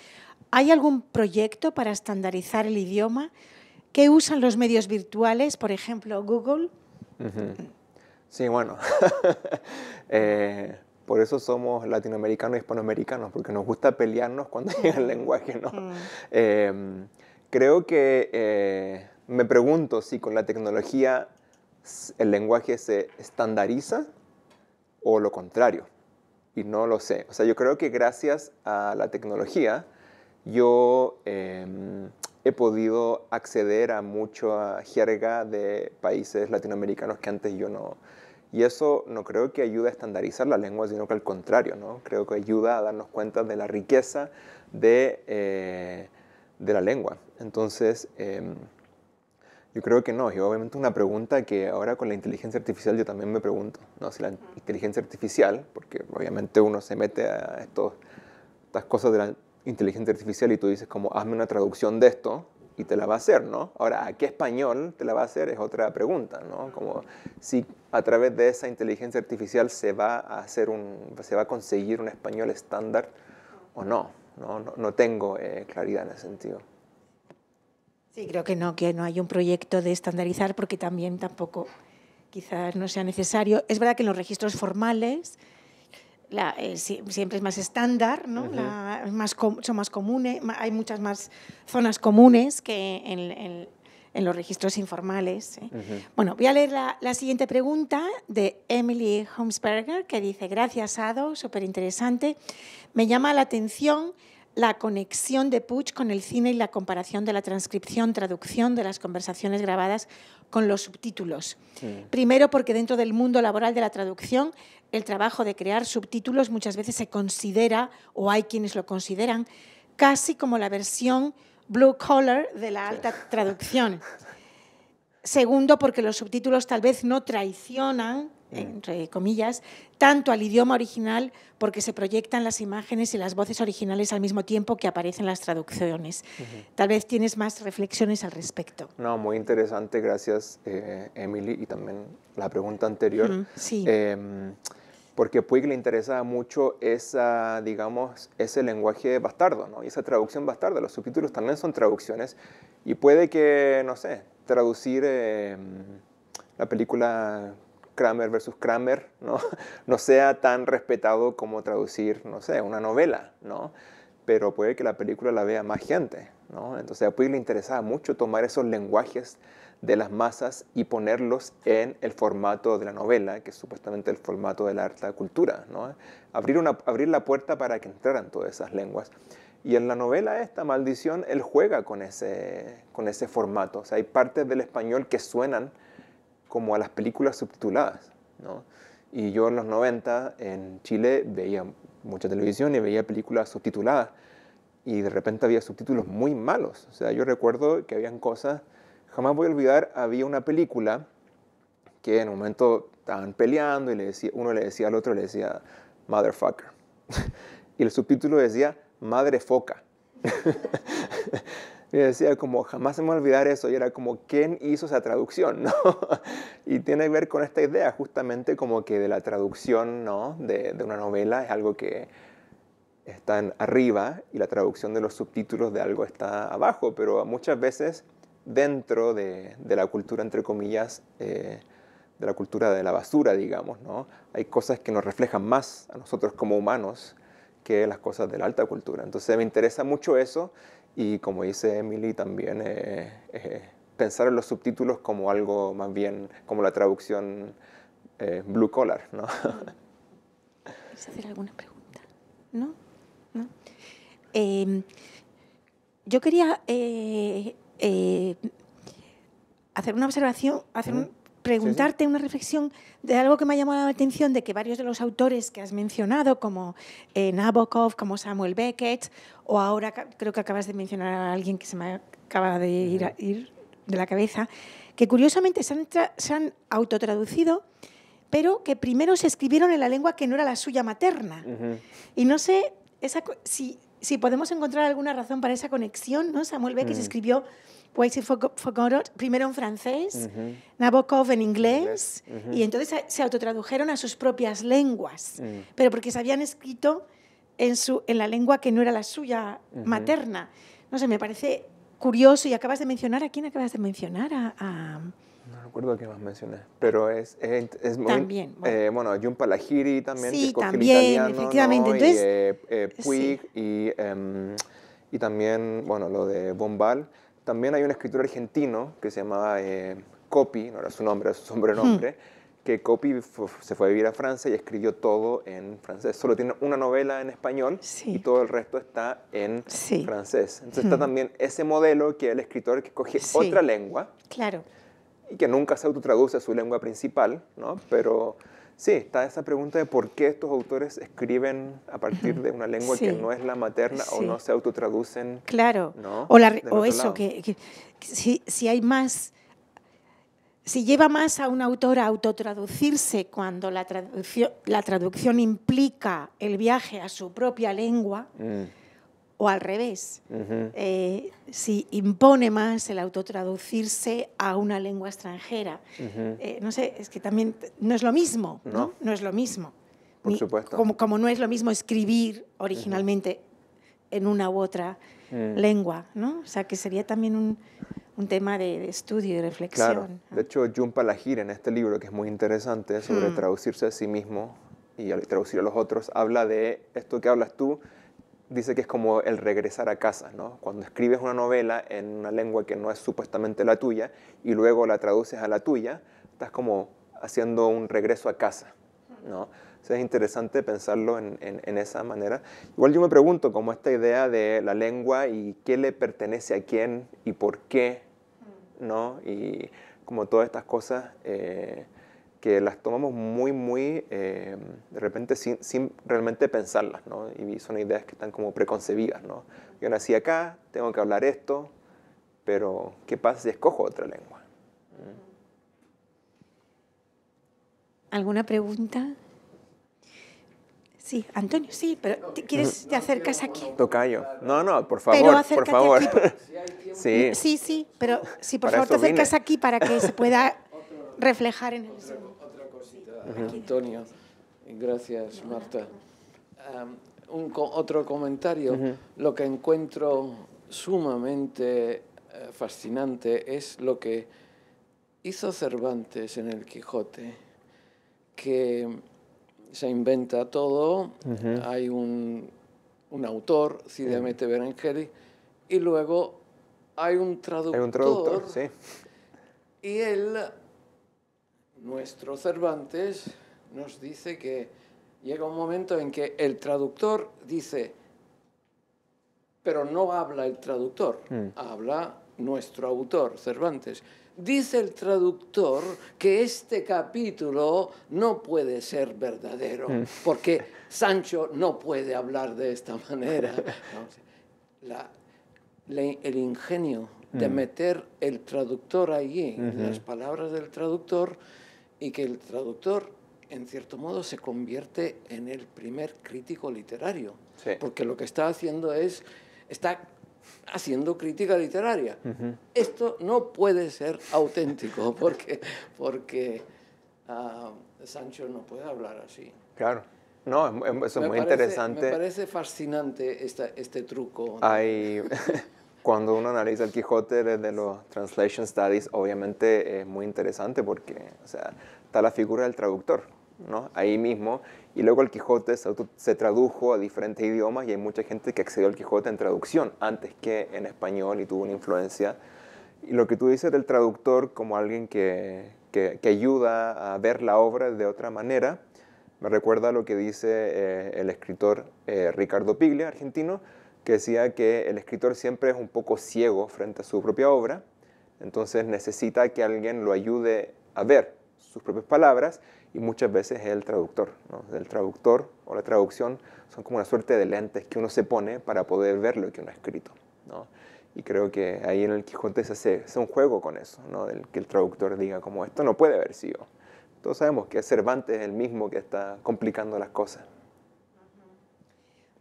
¿hay algún proyecto para estandarizar el idioma? ¿Qué usan los medios virtuales, por ejemplo, Google? Sí, bueno. Por eso somos latinoamericanos y hispanoamericanos, porque nos gusta pelearnos cuando llega el lenguaje, ¿no? Creo que me pregunto si con la tecnología el lenguaje se estandariza o lo contrario, y no lo sé. O sea, yo creo que gracias a la tecnología yo he podido acceder a mucha jerga de países latinoamericanos que antes yo no... Y eso no creo que ayude a estandarizar la lengua, sino que al contrario, ¿no? Creo que ayuda a darnos cuenta de la riqueza de la lengua. Entonces, yo creo que no. Y obviamente una pregunta que ahora con la inteligencia artificial yo también me pregunto, ¿no? Si la inteligencia artificial, porque obviamente uno se mete a estas cosas de la inteligencia artificial y tú dices como, hazme una traducción de esto, y te la va a hacer, ¿no? Ahora, ¿a qué español te la va a hacer? Es otra pregunta, ¿no? Como si a través de esa inteligencia artificial se va a conseguir un español estándar o no. No tengo claridad en ese sentido. Sí, creo que no hay un proyecto de estandarizar porque también tampoco quizás no sea necesario. Es verdad que en los registros formales siempre es más estándar, ¿no? Son más comunes, hay muchas más zonas comunes que en los registros informales. Bueno, voy a leer la siguiente pregunta de Emily Homsberger, que dice, gracias, Ado, súper interesante. Me llama la atención la conexión de Puig con el cine y la comparación de la transcripción, traducción de las conversaciones grabadas con los subtítulos. Primero, porque dentro del mundo laboral de la traducción, el trabajo de crear subtítulos muchas veces se considera, o hay quienes lo consideran, casi como la versión blue collar de la alta traducción. Segundo, porque los subtítulos tal vez no traicionan, entre comillas, tanto al idioma original porque se proyectan las imágenes y las voces originales al mismo tiempo que aparecen las traducciones. Tal vez tienes más reflexiones al respecto. No, muy interesante, gracias Emily, y también la pregunta anterior. Sí. Porque a Puig le interesa mucho ese lenguaje bastardo, ¿no? Y esa traducción bastarda. Los subtítulos también son traducciones y puede que, no sé, traducir la película Kramer versus Kramer, ¿no? No sea tan respetado como traducir, no sé, una novela, ¿no? Pero puede que la película la vea más gente, ¿no? Entonces a Puig le interesaba mucho tomar esos lenguajes de las masas y ponerlos en el formato de la novela, que es supuestamente el formato de la alta cultura, ¿no? Abrir la puerta para que entraran todas esas lenguas. Y en la novela esta, Maldición, él juega con ese formato. O sea, hay partes del español que suenan como a las películas subtituladas, ¿no? Y yo en los 90 en Chile veía mucha televisión y veía películas subtituladas y de repente había subtítulos muy malos. O sea, yo recuerdo que habían cosas, jamás voy a olvidar, había una película que en un momento estaban peleando y uno le decía al otro, le decía, motherfucker. Y el subtítulo decía, madre foca. Y decía como, jamás se me va a olvidar eso. Y era como, ¿quién hizo esa traducción? ¿No? Y tiene que ver con esta idea justamente como que de la traducción, ¿no? de una novela es algo que está arriba y la traducción de los subtítulos de algo está abajo. Pero muchas veces dentro de la cultura, entre comillas, de la cultura de la basura, digamos, ¿no? Hay cosas que nos reflejan más a nosotros como humanos que las cosas de la alta cultura. Entonces me interesa mucho eso y como dice Emily también pensar en los subtítulos como algo más bien como la traducción blue collar, ¿no? ¿Quieres hacer alguna pregunta? ¿No? ¿No? Yo quería hacer una observación, preguntarte una reflexión de algo que me ha llamado la atención, de que varios de los autores que has mencionado, como Nabokov, como Samuel Beckett, o ahora creo que acabas de mencionar a alguien que se me acaba de ir de la cabeza, que curiosamente se han autotraducido, pero que primero se escribieron en la lengua que no era la suya materna. Y no sé si podemos encontrar alguna razón para esa conexión, ¿no? Samuel Beckett escribió Waiting for Godot, primero en francés, Nabokov en inglés, y entonces se autotradujeron a sus propias lenguas, pero porque se habían escrito en la lengua que no era la suya materna. No sé, me parece curioso. Y acabas de mencionar, ¿a quién acabas de mencionar? No recuerdo qué más mencioné, pero es muy... También, bueno, Jhumpa Lahiri también, sí, que escoge también, el italiano, efectivamente. ¿no? Entonces, Y Puig, sí. y también, bueno, lo de Bombal. También hay un escritor argentino que se llamaba Coppi, no era su nombre, era su sobrenombre, que Coppi se fue a vivir a Francia y escribió todo en francés. Solo tiene una novela en español y todo el resto está en francés. Entonces está también ese modelo que es el escritor que coge otra lengua. Claro. Y que nunca se autotraduce a su lengua principal, ¿no? Pero sí, está esa pregunta de por qué estos autores escriben a partir de una lengua que no es la materna o no se autotraducen. Claro, ¿no? o eso, que si hay más, si lleva más a un autor a autotraducirse cuando la traducción implica el viaje a su propia lengua, o al revés, si impone más el autotraducirse a una lengua extranjera. No sé, es que también no es lo mismo, ¿no? No es lo mismo. Por supuesto. Como no es lo mismo escribir originalmente en una u otra lengua, ¿no? O sea, que sería también un tema de estudio y de reflexión. Claro. De hecho, Jhumpa Lahiri, en este libro, que es muy interesante, sobre traducirse a sí mismo y traducir a los otros, habla de esto que hablas tú. Dice que es como el regresar a casa, ¿no? Cuando escribes una novela en una lengua que no es supuestamente la tuya y luego la traduces a la tuya, estás como haciendo un regreso a casa, ¿no? O sea, es interesante pensarlo en esa manera. Igual yo me pregunto, como esta idea de la lengua y qué le pertenece a quién y por qué, ¿no? Y como todas estas cosas que las tomamos muy de repente sin realmente pensarlas, ¿no? Y son ideas que están como preconcebidas, ¿no? Yo nací acá, tengo que hablar esto, pero ¿qué pasa si escojo otra lengua? ¿Alguna pregunta? Sí, Antonio, sí, pero ¿quieres te acercas aquí? Tocayo. No, por favor, Pero acércate por favor. Aquí, sí, pero si por favor te acercas aquí para que se pueda reflejar en el... Otra cosita, Antonio. Gracias, Marta. Otro comentario. Lo que encuentro sumamente fascinante es lo que hizo Cervantes en el Quijote. que se inventa todo, hay un autor, Cide Hamete Benengeli, y luego hay un traductor. Hay un traductor, sí. Y él, nuestro Cervantes, nos dice que llega un momento en que el traductor dice, pero no habla el traductor, habla nuestro autor, Cervantes. Dice el traductor que este capítulo no puede ser verdadero, porque Sancho no puede hablar de esta manera. El ingenio de meter el traductor allí, las palabras del traductor, y que el traductor, en cierto modo, se convierte en el primer crítico literario. Sí. Porque lo que está haciendo está haciendo crítica literaria. Esto no puede ser auténtico, porque Sancho no puede hablar así. Claro. No, eso es muy interesante. Me parece fascinante este truco. Hay... Cuando uno analiza el Quijote desde los Translation Studies, obviamente es muy interesante porque, o sea, está la figura del traductor, ¿no? Ahí mismo. Y luego el Quijote se tradujo a diferentes idiomas y hay mucha gente que accedió al Quijote en traducción antes que en español y tuvo una influencia. Y lo que tú dices del traductor como alguien que ayuda a ver la obra de otra manera, me recuerda a lo que dice el escritor Ricardo Piglia, argentino, que decía que el escritor siempre es un poco ciego frente a su propia obra, entonces necesita que alguien lo ayude a ver sus propias palabras, y muchas veces es el traductor, ¿no? El traductor o la traducción son como una suerte de lentes que uno se pone para poder ver lo que uno ha escrito, ¿no? Y creo que ahí en el Quijote se hace un juego con eso, ¿no? Que el traductor diga como esto no puede haber sido. Todos sabemos que Cervantes es el mismo que está complicando las cosas.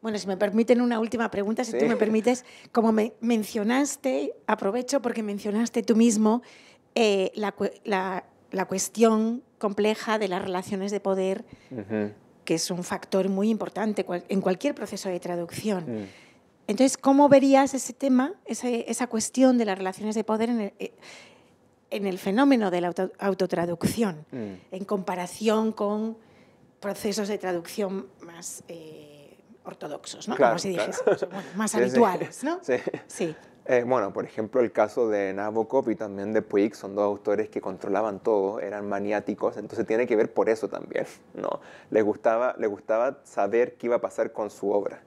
Bueno, si me permiten una última pregunta, si tú me permites, como mencionaste, aprovecho porque mencionaste tú mismo la cuestión compleja de las relaciones de poder, que es un factor muy importante en cualquier proceso de traducción. Entonces, ¿cómo verías ese tema, esa cuestión de las relaciones de poder en el fenómeno de la autotraducción, en comparación con procesos de traducción más ortodoxos, ¿no? Claro, como si dijese, claro. bueno, más habituales, ¿no? Sí. Sí. Bueno, por ejemplo, el caso de Nabokov y también de Puig son dos autores que controlaban todo, eran maniáticos, entonces tiene que ver por eso también, ¿no? Les gustaba saber qué iba a pasar con su obra.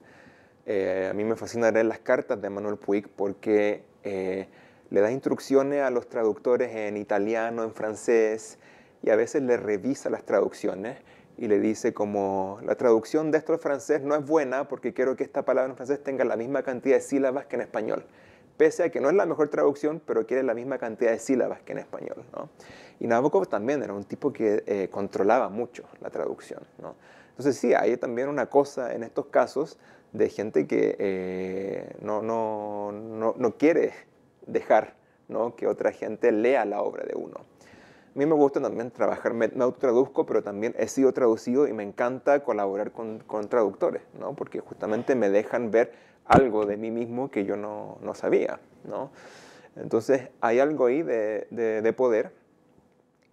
A mí me fascina leer las cartas de Manuel Puig porque le da instrucciones a los traductores en italiano, en francés, y a veces le revisa las traducciones y le dice como, la traducción de esto en francés no es buena porque quiero que esta palabra en francés tenga la misma cantidad de sílabas que en español. Pese a que no es la mejor traducción, pero quiere la misma cantidad de sílabas que en español, ¿no? Y Nabokov también era un tipo que controlaba mucho la traducción, ¿no? Entonces sí, hay también una cosa en estos casos de gente que no quiere dejar, ¿no?, que otra gente lea la obra de uno. A mí me gusta también trabajar, me autotraduzco, pero también he sido traducido y me encanta colaborar con traductores, ¿no? Porque justamente me dejan ver algo de mí mismo que yo no sabía, ¿no? Entonces hay algo ahí de poder,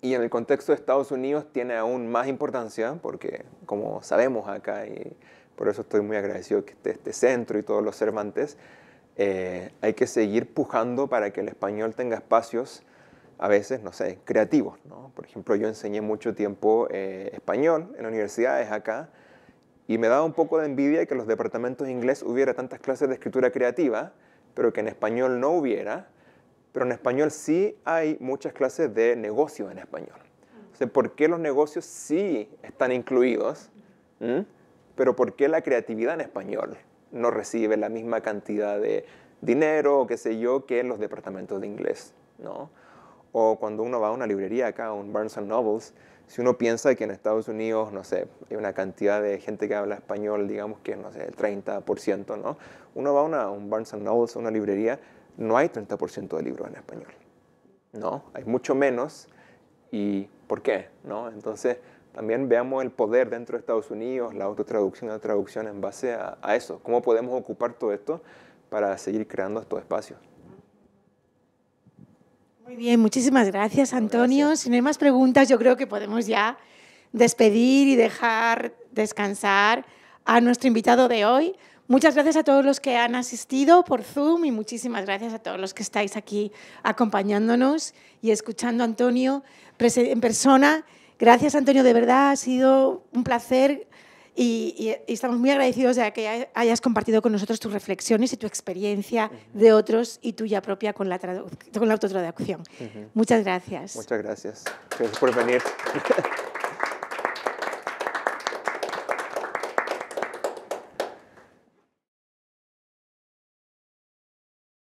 y en el contexto de Estados Unidos tiene aún más importancia porque, como sabemos acá, y por eso estoy muy agradecido que esté este centro y todos los Cervantes, hay que seguir pujando para que el español tenga espacios a veces, no sé, creativos, ¿no? Por ejemplo, yo enseñé mucho tiempo español en universidades acá, y me daba un poco de envidia que en los departamentos de inglés hubiera tantas clases de escritura creativa, pero que en español no hubiera. Pero en español sí hay muchas clases de negocio en español. O sea, ¿por qué los negocios sí están incluidos? Pero ¿por qué la creatividad en español no recibe la misma cantidad de dinero o qué sé yo que en los departamentos de inglés, ¿no? O cuando uno va a una librería acá, a un Barnes & Nobles, si uno piensa que en Estados Unidos, no sé, hay una cantidad de gente que habla español, digamos que, no sé, el 30%, ¿no? Uno va a un Barnes & Nobles, a una librería, no hay 30% de libros en español, ¿no? Hay mucho menos. ¿Y por qué? ¿No? Entonces, también veamos el poder dentro de Estados Unidos, la autotraducción y la traducción en base a eso. ¿Cómo podemos ocupar todo esto para seguir creando estos espacios? Muy bien, muchísimas gracias, Antonio. Gracias. Si no hay más preguntas, yo creo que podemos ya despedir y dejar descansar a nuestro invitado de hoy. Muchas gracias a todos los que han asistido por Zoom y muchísimas gracias a todos los que estáis aquí acompañándonos y escuchando a Antonio en persona. Gracias, Antonio, de verdad ha sido un placer y estamos muy agradecidos de que hayas compartido con nosotros tus reflexiones y tu experiencia de otros y tuya propia con la autotraducción. Muchas gracias. Muchas gracias. Gracias por venir.